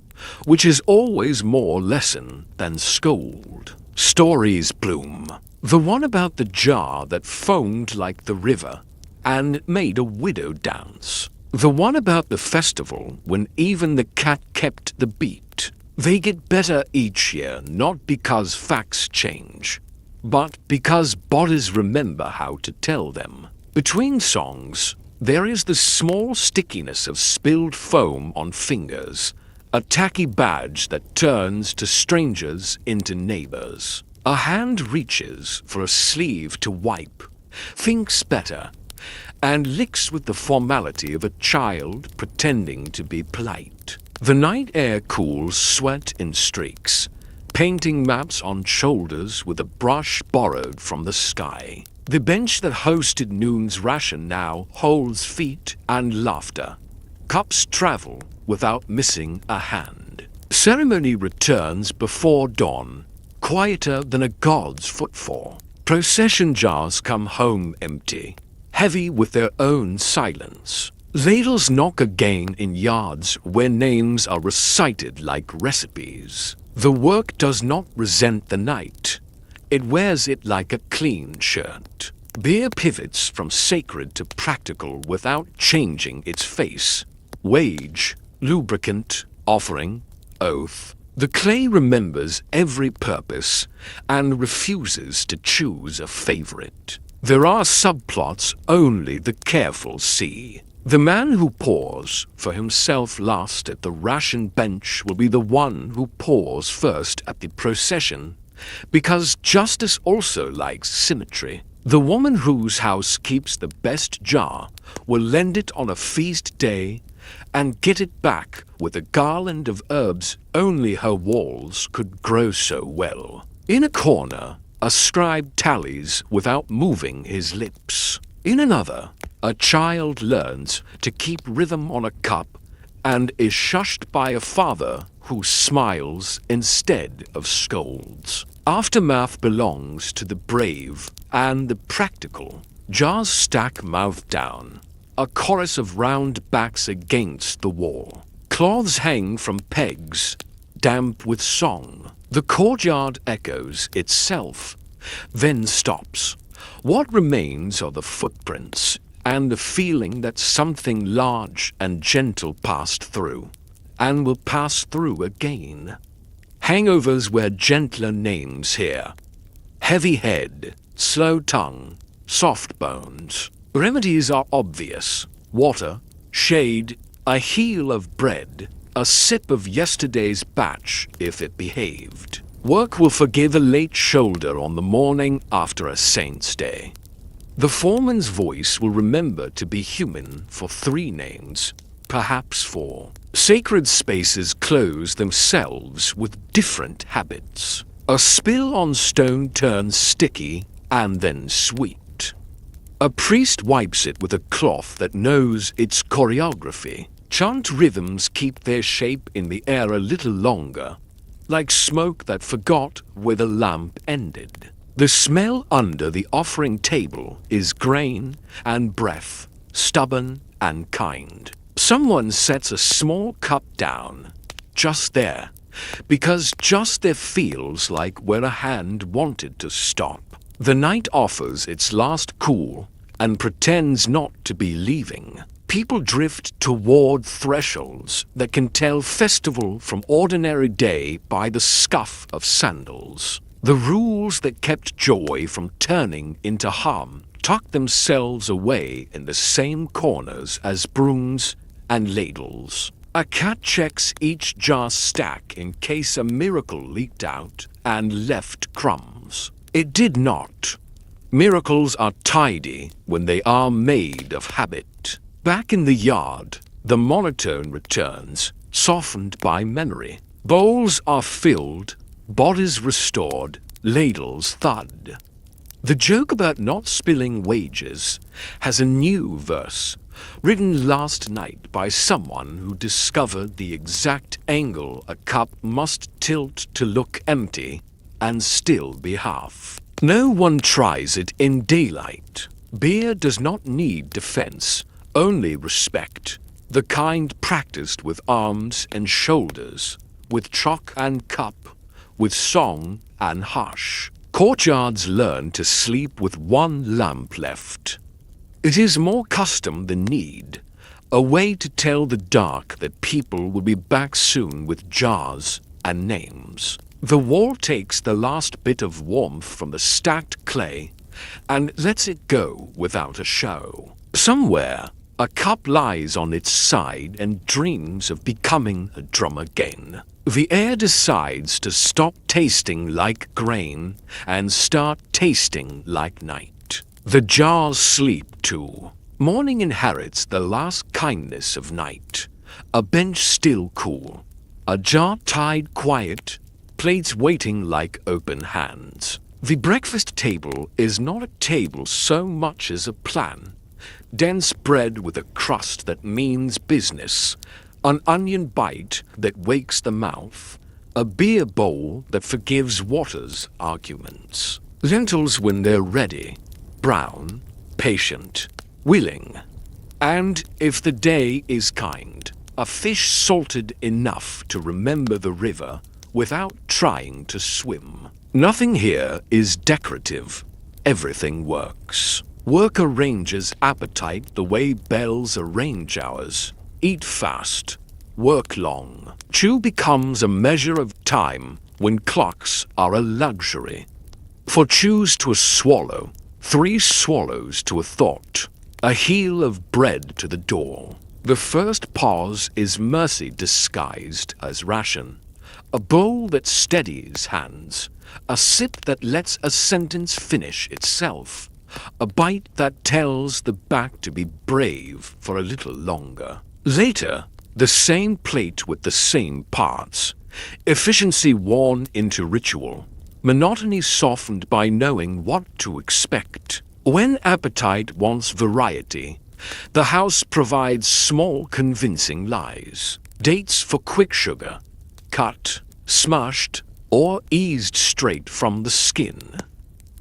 which is always more lesson than scold. Stories bloom. The one about the jar that foamed like the river, and made a widow dance. The one about the festival when even the cat kept the beat. They get better each year, not because facts change, but because bodies remember how to tell them. Between songs, there is the small stickiness of spilled foam on fingers, a tacky badge that turns to strangers into neighbors. A hand reaches for a sleeve to wipe, thinks better, and licks with the formality of a child pretending to be polite. The night air cools sweat in streaks, painting maps on shoulders with a brush borrowed from the sky. The bench that hosted noon's ration now holds feet and laughter. Cups travel without missing a hand. Ceremony returns before dawn, quieter than a god's footfall. Procession jars come home empty, heavy with their own silence. Ladles knock again in yards where names are recited like recipes. The work does not resent the night. It wears it like a clean shirt. Beer pivots from sacred to practical without changing its face. Wage, lubricant, offering, oath. The clay remembers every purpose and refuses to choose a favorite. There are subplots only the careful see. The man who pours for himself last at the ration bench will be the one who pours first at the procession, because justice also likes symmetry. The woman whose house keeps the best jar will lend it on a feast day and get it back with a garland of herbs only her walls could grow so well. In a corner, a scribe tallies without moving his lips. In another, a child learns to keep rhythm on a cup and is shushed by a father who smiles instead of scolds. Aftermath belongs to the brave and the practical. Jars stack mouth down, a chorus of round backs against the wall. Cloths hang from pegs, damp with song. The courtyard echoes itself, then stops. What remains are the footprints and the feeling that something large and gentle passed through, and will pass through again. Hangovers wear gentler names here. Heavy head, slow tongue, soft bones. Remedies are obvious. Water, shade, a heel of bread, a sip of yesterday's batch if it behaved. Work will forgive a late shoulder on the morning after a saint's day. The foreman's voice will remember to be human for 3 names, perhaps 4. Sacred spaces close themselves with different habits. A spill on stone turns sticky and then sweet. A priest wipes it with a cloth that knows its choreography. Chant rhythms keep their shape in the air a little longer, like smoke that forgot where the lamp ended. The smell under the offering table is grain and breath, stubborn and kind. Someone sets a small cup down, just there, because just there feels like where a hand wanted to stop. The night offers its last cool and pretends not to be leaving. People drift toward thresholds that can tell festival from ordinary day by the scuff of sandals. The rules that kept joy from turning into harm tuck themselves away in the same corners as brooms and ladles. A cat checks each jar stack in case a miracle leaked out and left crumbs. It did not. Miracles are tidy when they are made of habit. Back in the yard, the monotone returns, softened by memory. Bowls are filled, bodies restored, ladles thud. The joke about not spilling wages has a new verse, written last night by someone who discovered the exact angle a cup must tilt to look empty and still be half. No one tries it in daylight. Beer does not need defense, only respect, the kind practiced with arms and shoulders, with chalk and cup, with song and hush. Courtyards learn to sleep with 1 lamp left. It is more custom than need, a way to tell the dark that people will be back soon with jars and names. The wall takes the last bit of warmth from the stacked clay and lets it go without a show. Somewhere, a cup lies on its side and dreams of becoming a drum again. The air decides to stop tasting like grain and start tasting like night. The jars sleep too. Morning inherits the last kindness of night. A bench still cool. A jar tied quiet. Plates waiting like open hands. The breakfast table is not a table so much as a plan. Dense bread with a crust that means business. An onion bite that wakes the mouth, a beer bowl that forgives water's arguments. Lentils when they're ready, brown, patient, willing. And if the day is kind, a fish salted enough to remember the river without trying to swim. Nothing here is decorative. Everything works. Work arranges appetite the way bells arrange ours. Eat fast, work long. Chew becomes a measure of time when clocks are a luxury. For chews to a swallow, 3 swallows to a thought, a heel of bread to the door. The first pause is mercy disguised as ration. A bowl that steadies hands, a sip that lets a sentence finish itself, a bite that tells the back to be brave for a little longer. Later, the same plate with the same parts, efficiency worn into ritual, monotony softened by knowing what to expect. When appetite wants variety, The house provides small, convincing lies. Dates for quick sugar, cut, smushed, or eased straight from the skin.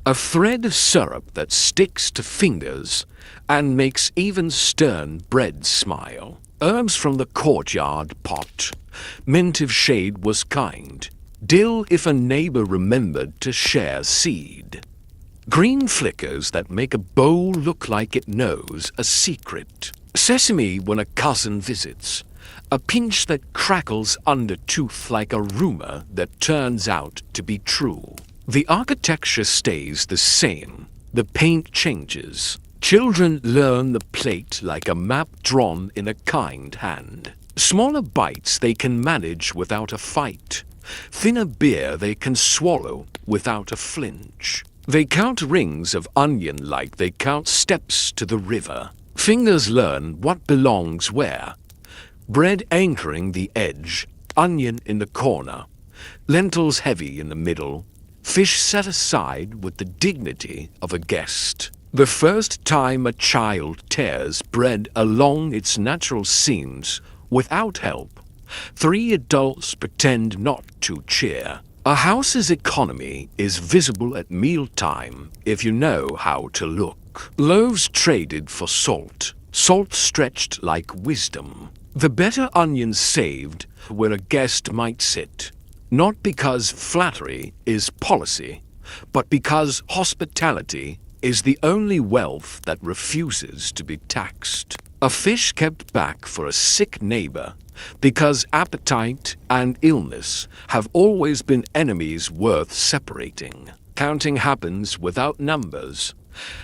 A thread of syrup that sticks to fingers and makes even stern bread smile. Herbs from the courtyard pot. Mint if shade was kind. Dill if a neighbor remembered to share seed. Green flickers that make a bowl look like it knows a secret. Sesame when a cousin visits. A pinch that crackles under tooth like a rumor that turns out to be true. The architecture stays the same. The paint changes. Children learn the plate like a map drawn in a kind hand. Smaller bites they can manage without a fight. Thinner beer they can swallow without a flinch. They count rings of onion like they count steps to the river. Fingers learn what belongs where. Bread anchoring the edge, onion in the corner, lentils heavy in the middle, fish set aside with the dignity of a guest. The first time a child tears bread along its natural seams without help, 3 adults pretend not to cheer. A house's economy is visible at mealtime if you know how to look. Loaves traded for salt, salt stretched like wisdom. The better onions saved where a guest might sit, not because flattery is policy, but because hospitality is the only wealth that refuses to be taxed. A fish kept back for a sick neighbor, because appetite and illness have always been enemies worth separating. Counting happens without numbers.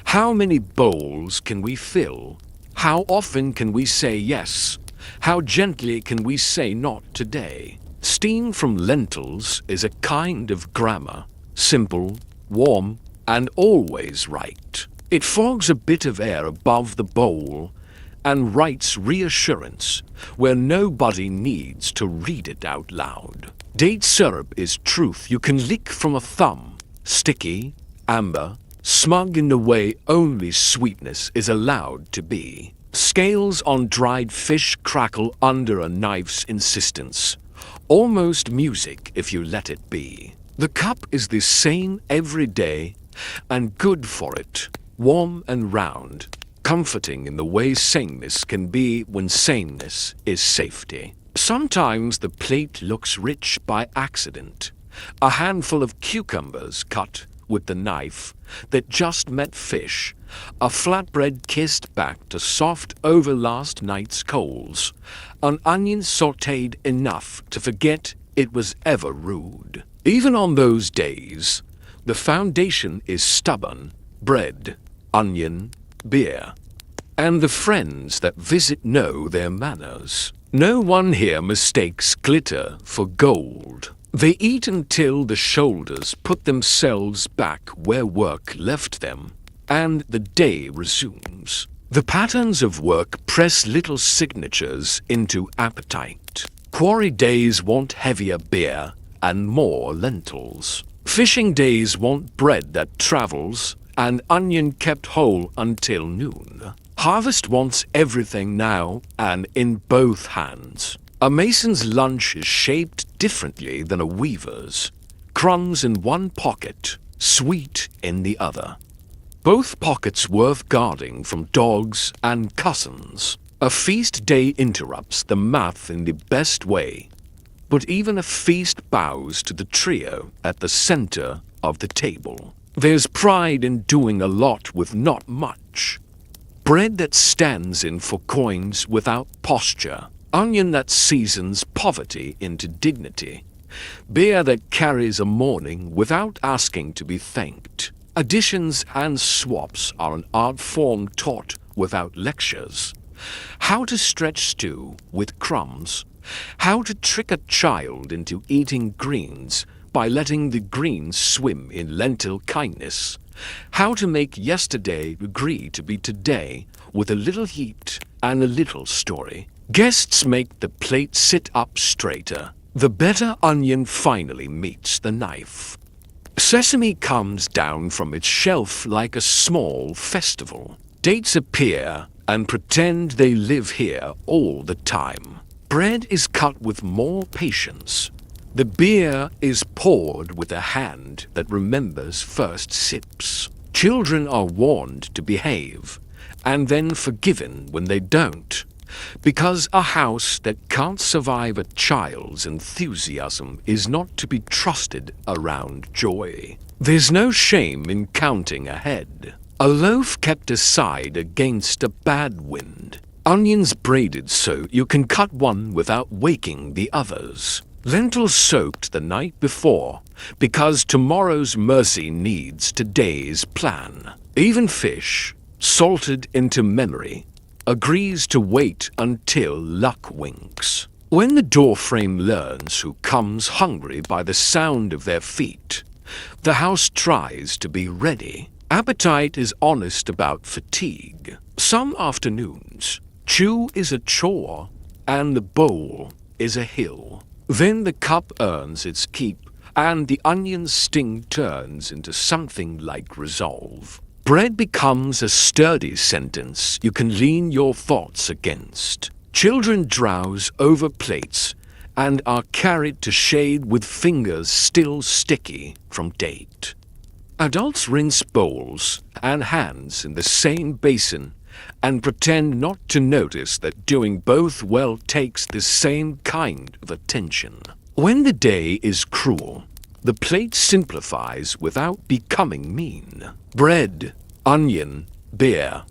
How many bowls can we fill? How often can we say yes? How gently can we say not today? Steam from lentils is a kind of grammar, simple, warm, and always right. It fogs a bit of air above the bowl and writes reassurance where nobody needs to read it out loud. Date syrup is truth you can lick from a thumb, sticky, amber, smug in the way only sweetness is allowed to be. Scales on dried fish crackle under a knife's insistence. Almost music if you let it be. The cup is the same every day and good for it, warm and round, comforting in the way sameness can be when sameness is safety. Sometimes the plate looks rich by accident. A handful of cucumbers cut with the knife that just met fish, a flatbread kissed back to soft over last night's coals, an onion sautéed enough to forget it was ever rude. Even on those days, the foundation is stubborn, bread, onion, beer, and the friends that visit know their manners. No one here mistakes glitter for gold. They eat until the shoulders put themselves back where work left them, and the day resumes. The patterns of work press little signatures into appetite. Quarry days want heavier beer and more lentils. Fishing days want bread that travels and onion kept whole until noon. Harvest wants everything now and in both hands. A mason's lunch is shaped differently than a weaver's. Crumbs in one pocket, sweet in the other. Both pockets worth guarding from dogs and cousins. A feast day interrupts the math in the best way, but even a feast bows to the trio at the center of the table. There's pride in doing a lot with not much. Bread that stands in for coins without posture. Onion that seasons poverty into dignity. Beer that carries a morning without asking to be thanked. Additions and swaps are an art form taught without lectures. How to stretch stew with crumbs. How to trick a child into eating greens by letting the greens swim in lentil kindness. How to make yesterday agree to be today with a little heat and a little story. Guests make the plate sit up straighter. The better onion finally meets the knife. Sesame comes down from its shelf like a small festival. Dates appear and pretend they live here all the time. Bread is cut with more patience. The beer is poured with a hand that remembers first sips. Children are warned to behave, and then forgiven when they don't, because a house that can't survive a child's enthusiasm is not to be trusted around joy. There's no shame in counting ahead. A loaf kept aside against a bad wind. Onions braided so you can cut one without waking the others. Lentils soaked the night before, because tomorrow's mercy needs today's plan. Even fish, salted into memory, agrees to wait until luck winks. When the doorframe learns who comes hungry by the sound of their feet, the house tries to be ready. Appetite is honest about fatigue. Some afternoons, chew is a chore, and the bowl is a hill. Then the cup earns its keep, and the onion's sting turns into something like resolve. Bread becomes a sturdy sentence you can lean your thoughts against. Children drowse over plates and are carried to shade with fingers still sticky from date. Adults rinse bowls and hands in the same basin and pretend not to notice that doing both well takes the same kind of attention. When the day is cruel, the plate simplifies without becoming mean. Bread, onion, beer.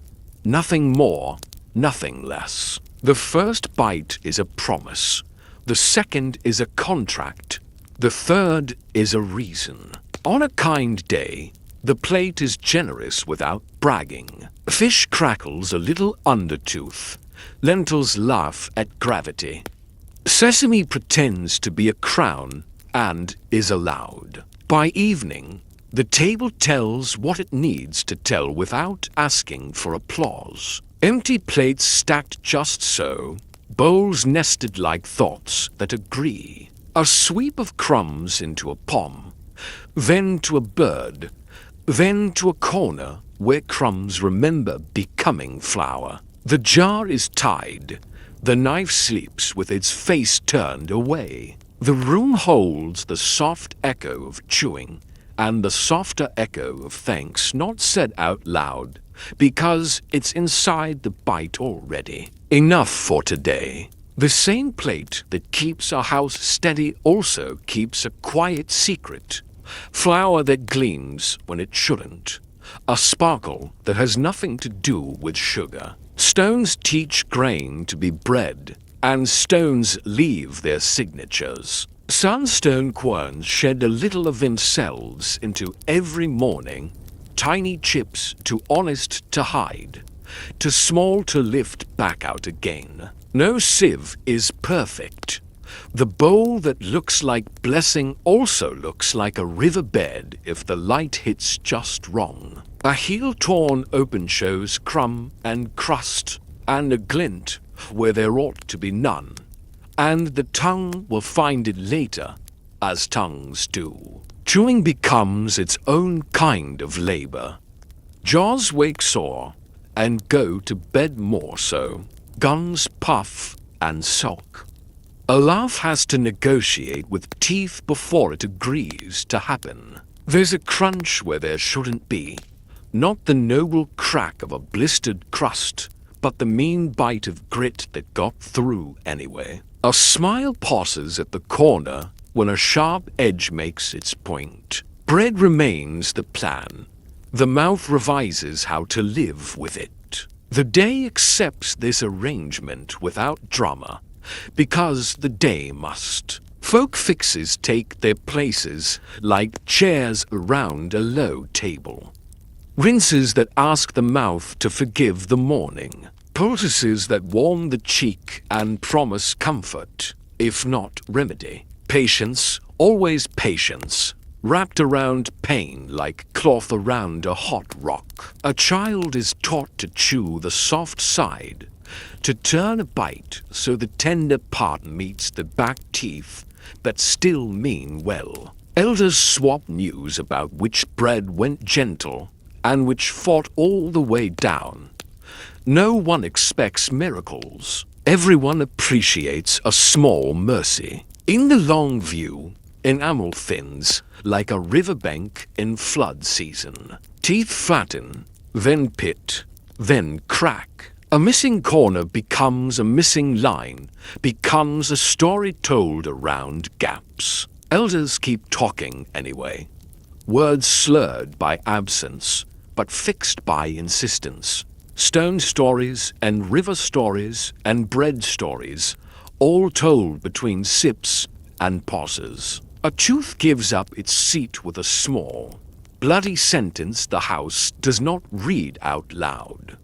Nothing more, nothing less. The first bite is a promise. The second is a contract. The third is a reason. On a kind day, the plate is generous without bragging. Fish crackles a little undertooth. Lentils laugh at gravity. Sesame pretends to be a crown and is allowed. By evening, the table tells what it needs to tell without asking for applause. Empty plates stacked just so, bowls nested like thoughts that agree. A sweep of crumbs into a palm, then to a bird, then to a corner where crumbs remember becoming flour. The jar is tied. The knife sleeps with its face turned away. The room holds the soft echo of chewing and the softer echo of thanks not said out loud because it's inside the bite already. Enough for today. The same plate that keeps a house steady also keeps a quiet secret. Flour that gleams when it shouldn't. A sparkle that has nothing to do with sugar. Stones teach grain to be bread, and stones leave their signatures. Sandstone querns shed a little of themselves into every morning, tiny chips too honest to hide, too small to lift back out again. No sieve is perfect. The bowl that looks like blessing also looks like a riverbed if the light hits just wrong. A heel torn open shows crumb and crust, and a glint where there ought to be none. And the tongue will find it later, as tongues do. Chewing becomes its own kind of labor. Jaws wake sore and go to bed more so. Guns puff and sulk. A laugh has to negotiate with teeth before it agrees to happen. There's a crunch where there shouldn't be. Not the noble crack of a blistered crust, but the mean bite of grit that got through anyway. A smile pauses at the corner when a sharp edge makes its point. Bread remains the plan. The mouth revises how to live with it. The day accepts this arrangement without drama, because the day must. Folk fixes take their places like chairs around a low table. Rinses that ask the mouth to forgive the morning. Poultices that warm the cheek and promise comfort, if not remedy. Patience, always patience, wrapped around pain like cloth around a hot rock. A child is taught to chew the soft side, to turn a bite so the tender part meets the back teeth that still mean well. Elders swap news about which bread went gentle and which fought all the way down. No one expects miracles. Everyone appreciates a small mercy. In the long view, enamel thins like a riverbank in flood season. Teeth flatten, then pit, then crack. A missing corner becomes a missing line, becomes a story told around gaps. Elders keep talking anyway. Words slurred by absence, but fixed by insistence. Stone stories and river stories and bread stories, all told between sips and pauses. A tooth gives up its seat with a small, bloody sentence the house does not read out loud.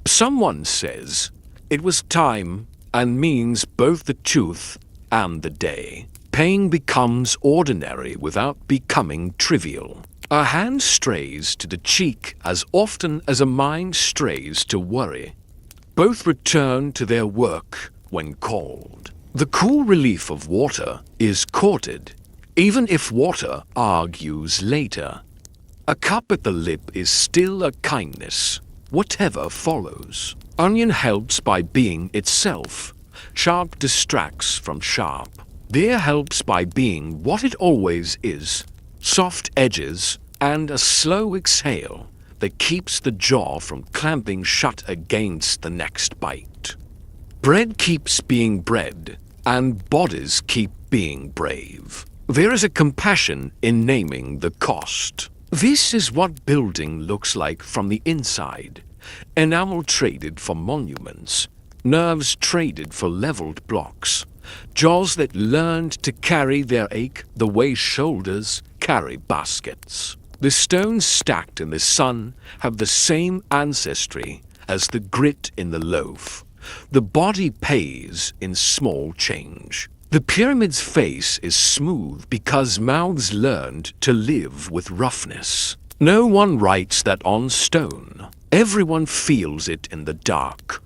Someone says it was time and means both the tooth and the day. Pain becomes ordinary without becoming trivial. A hand strays to the cheek as often as a mind strays to worry. Both return to their work when called. The cool relief of water is courted, even if water argues later. A cup at the lip is still a kindness, whatever follows. Onion helps by being itself. Sharp distracts from sharp. Beer helps by being what it always is. Soft edges and a slow exhale that keeps the jaw from clamping shut against the next bite. Bread keeps being bread, and bodies keep being brave. There is a compassion in naming the cost. This is what building looks like from the inside. Enamel traded for monuments, nerves traded for leveled blocks, jaws that learned to carry their ache the way shoulders carry baskets. The stones stacked in the sun have the same ancestry as the grit in the loaf. The body pays in small change. The pyramid's face is smooth because mouths learned to live with roughness. No one writes that on stone. Everyone feels it in the dark.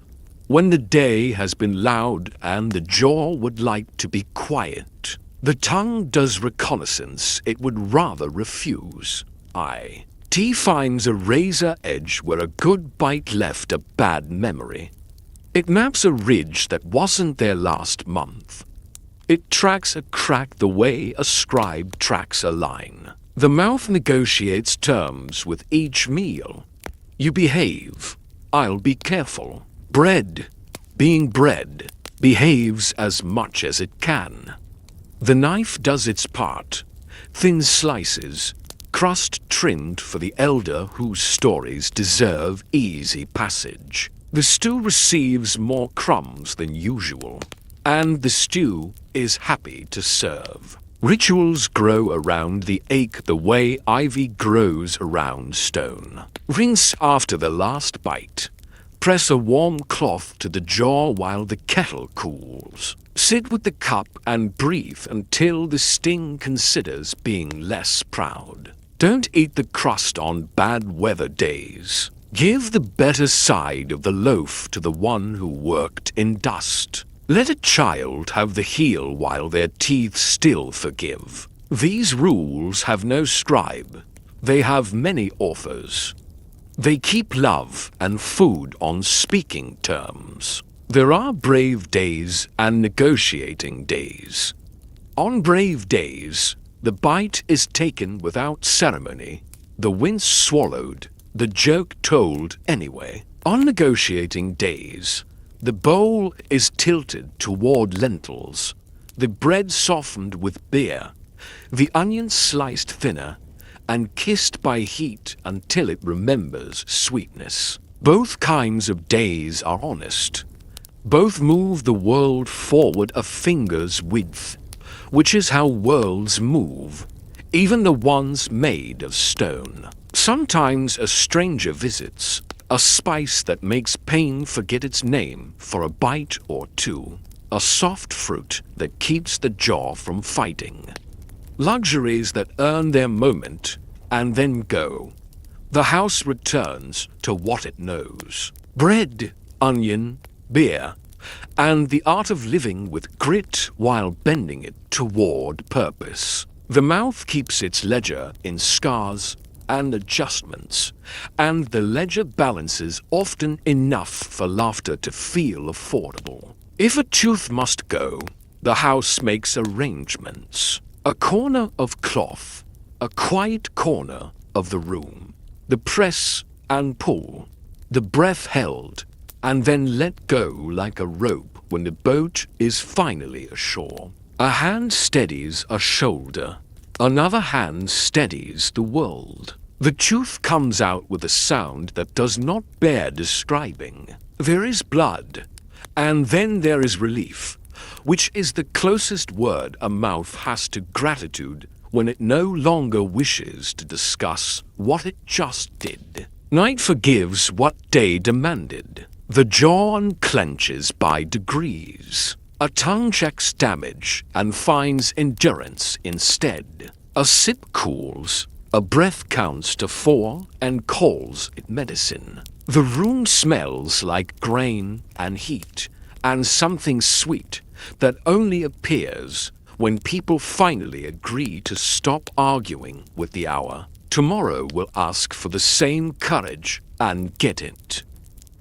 When the day has been loud and the jaw would like to be quiet, the tongue does reconnaissance it would rather refuse. Tea finds a razor edge where a good bite left a bad memory. It maps a ridge that wasn't there last month. It tracks a crack the way a scribe tracks a line. The mouth negotiates terms with each meal. You behave, I'll be careful. Bread, being bread, behaves as much as it can. The knife does its part, thin slices, crust trimmed for the elder whose stories deserve easy passage. The stew receives more crumbs than usual, and the stew is happy to serve. Rituals grow around the ache the way ivy grows around stone. Rinse after the last bite. Press a warm cloth to the jaw while the kettle cools. Sit with the cup and breathe until the sting considers being less proud. Don't eat the crust on bad weather days. Give the better side of the loaf to the one who worked in dust. Let a child have the heel while their teeth still forgive. These rules have no scribe. They have many authors. They keep love and food on speaking terms. There are brave days and negotiating days. On brave days, the bite is taken without ceremony, the wince swallowed, the joke told anyway. On negotiating days, the bowl is tilted toward lentils, the bread softened with beer, the onion sliced thinner, and kissed by heat until it remembers sweetness. Both kinds of days are honest. Both move the world forward a finger's width, which is how worlds move, even the ones made of stone. Sometimes a stranger visits, a spice that makes pain forget its name for a bite or two, a soft fruit that keeps the jaw from fighting. Luxuries that earn their moment and then go. The house returns to what it knows. Bread, onion, beer, and the art of living with grit while bending it toward purpose. The mouth keeps its ledger in scars, and adjustments, and the ledger balances often enough for laughter to feel affordable. If a tooth must go, the house makes arrangements. A corner of cloth, a quiet corner of the room, the press and pull, the breath held, and then let go like a rope when the boat is finally ashore. A hand steadies a shoulder, another hand steadies the world. The tooth comes out with a sound that does not bear describing. There is blood, and then there is relief, which is the closest word a mouth has to gratitude when it no longer wishes to discuss what it just did. Night forgives what day demanded. The jaw unclenches by degrees. A tongue checks damage and finds endurance instead. A sip cools, a breath counts to 4 and calls it medicine. The room smells like grain and heat and something sweet that only appears when people finally agree to stop arguing with the hour. Tomorrow will ask for the same courage and get it.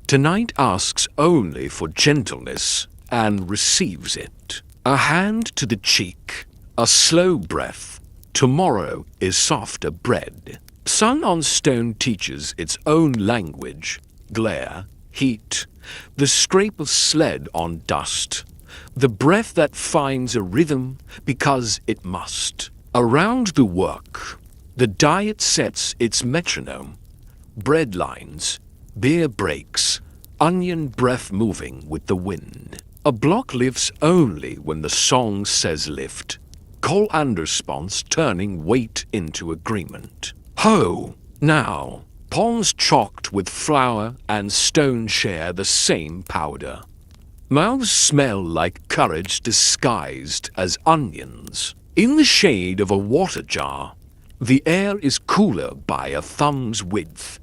Tonight asks only for gentleness and receives it. A hand to the cheek, a slow breath. Tomorrow is softer bread. Sun on stone teaches its own language, glare, heat, the scrape of sled on dust, the breath that finds a rhythm because it must. Around the work, the diet sets its metronome, bread lines, beer breaks, onion breath moving with the wind. A block lifts only when the song says lift, call and response turning weight into agreement. Ho! Now, palms chalked with flour and stone share the same powder. Mouths smell like courage disguised as onions. In the shade of a water jar, the air is cooler by a thumb's width,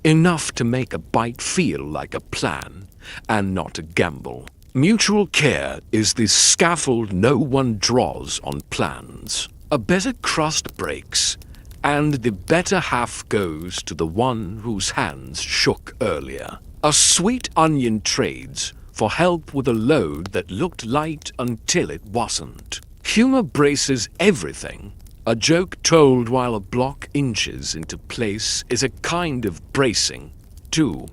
enough to make a bite feel like a plan and not a gamble. Mutual care is the scaffold no one draws on plans. A better crust breaks, and the better half goes to the one whose hands shook earlier. A sweet onion trades for help with a load that looked light until it wasn't. Humor braces everything. A joke told while a block inches into place is a kind of bracing, too,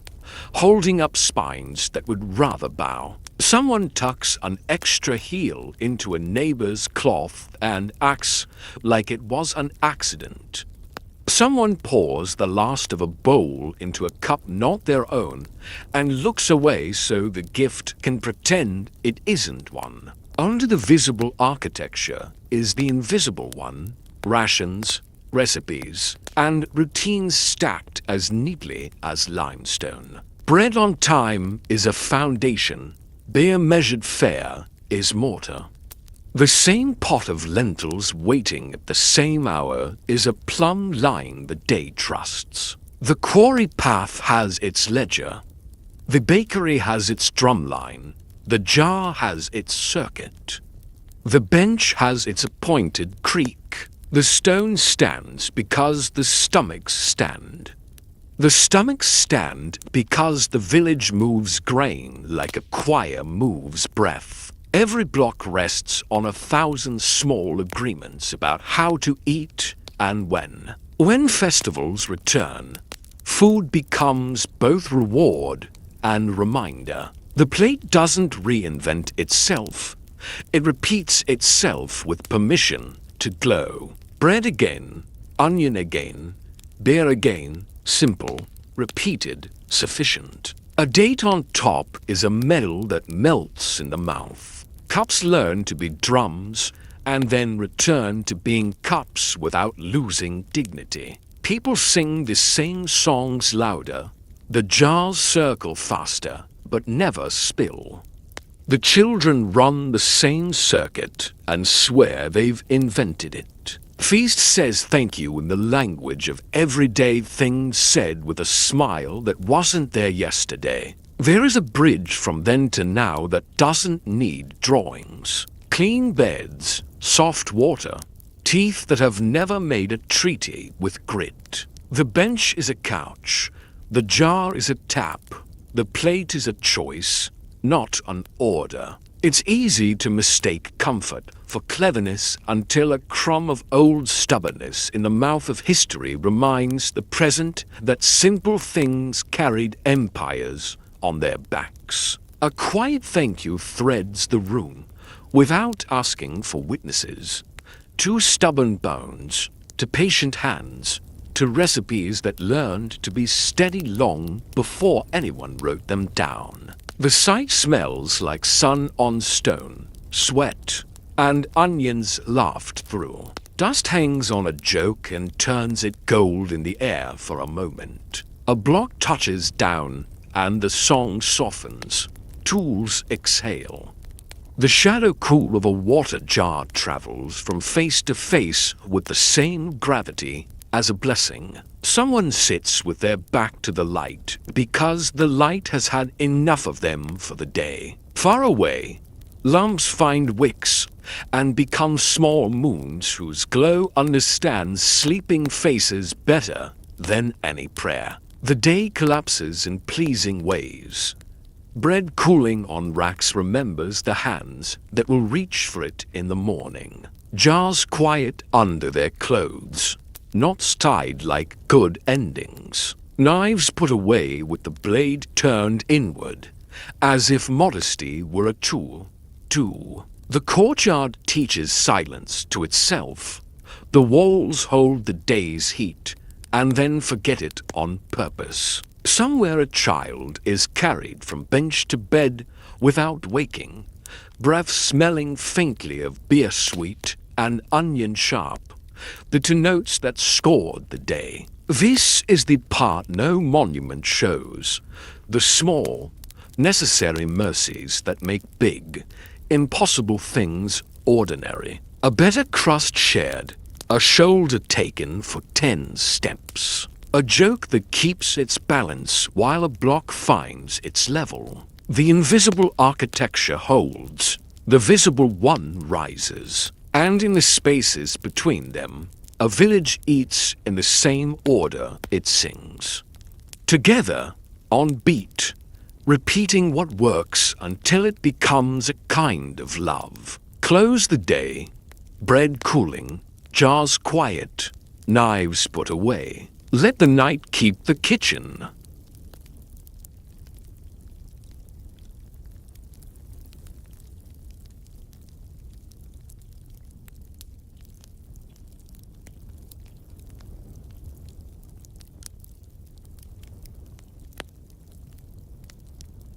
holding up spines that would rather bow. Someone tucks an extra heel into a neighbor's cloth and acts like it was an accident. Someone pours the last of a bowl into a cup not their own and looks away so the gift can pretend it isn't one. Under the visible architecture is the invisible one, rations, recipes, and routines stacked as neatly as limestone. Bread on time is a foundation, beer measured fair is mortar. The same pot of lentils waiting at the same hour is a plumb line the day trusts. The quarry path has its ledger. The bakery has its drumline. The jar has its circuit. The bench has its appointed creak. The stone stands because the stomachs stand. The stomachs stand because the village moves grain like a choir moves breath. Every block rests on 1,000 small agreements about how to eat and when. When festivals return, food becomes both reward and reminder. The plate doesn't reinvent itself. It repeats itself with permission to glow. Bread again, onion again, beer again, simple, repeated, sufficient. A date on top is a medal that melts in the mouth. Cups learn to be drums and then return to being cups without losing dignity. People sing the same songs louder. The jars circle faster, but never spill. The children run the same circuit and swear they've invented it. Feast says thank you in the language of everyday things said with a smile that wasn't there yesterday. There is a bridge from then to now that doesn't need drawings. Clean beds, soft water, teeth that have never made a treaty with grit. The bench is a couch, the jar is a tap, the plate is a choice, not an order. It's easy to mistake comfort for cleverness until a crumb of old stubbornness in the mouth of history reminds the present that simple things carried empires on their backs. A quiet thank you threads the room without asking for witnesses. To stubborn bones, to patient hands, to recipes that learned to be steady long before anyone wrote them down. The sight smells like sun on stone, sweat, and onions laughed through. Dust hangs on a joke and turns it gold in the air for a moment. A block touches down and the song softens. Tools exhale. The shadow cool of a water jar travels from face to face with the same gravity as a blessing. Someone sits with their back to the light because the light has had enough of them for the day. Far away, lumps find wicks and become small moons whose glow understands sleeping faces better than any prayer. The day collapses in pleasing ways. Bread cooling on racks remembers the hands that will reach for it in the morning. Jars quiet under their clothes. Knots tied like good endings. Knives put away with the blade turned inward, as if modesty were a tool, too. The courtyard teaches silence to itself. The walls hold the day's heat, and then forget it on purpose. Somewhere a child is carried from bench to bed without waking, breath smelling faintly of beer sweet and onion sharp, the two notes that scored the day. This is the part no monument shows, the small, necessary mercies that make big, impossible things ordinary. A better crust shared, a shoulder taken for 10 steps. A joke that keeps its balance while a block finds its level. The invisible architecture holds, the visible one rises. And in the spaces between them, a village eats in the same order it sings. Together, on beat, repeating what works until it becomes a kind of love. Close the day, bread cooling, jars quiet, knives put away. Let the night keep the kitchen.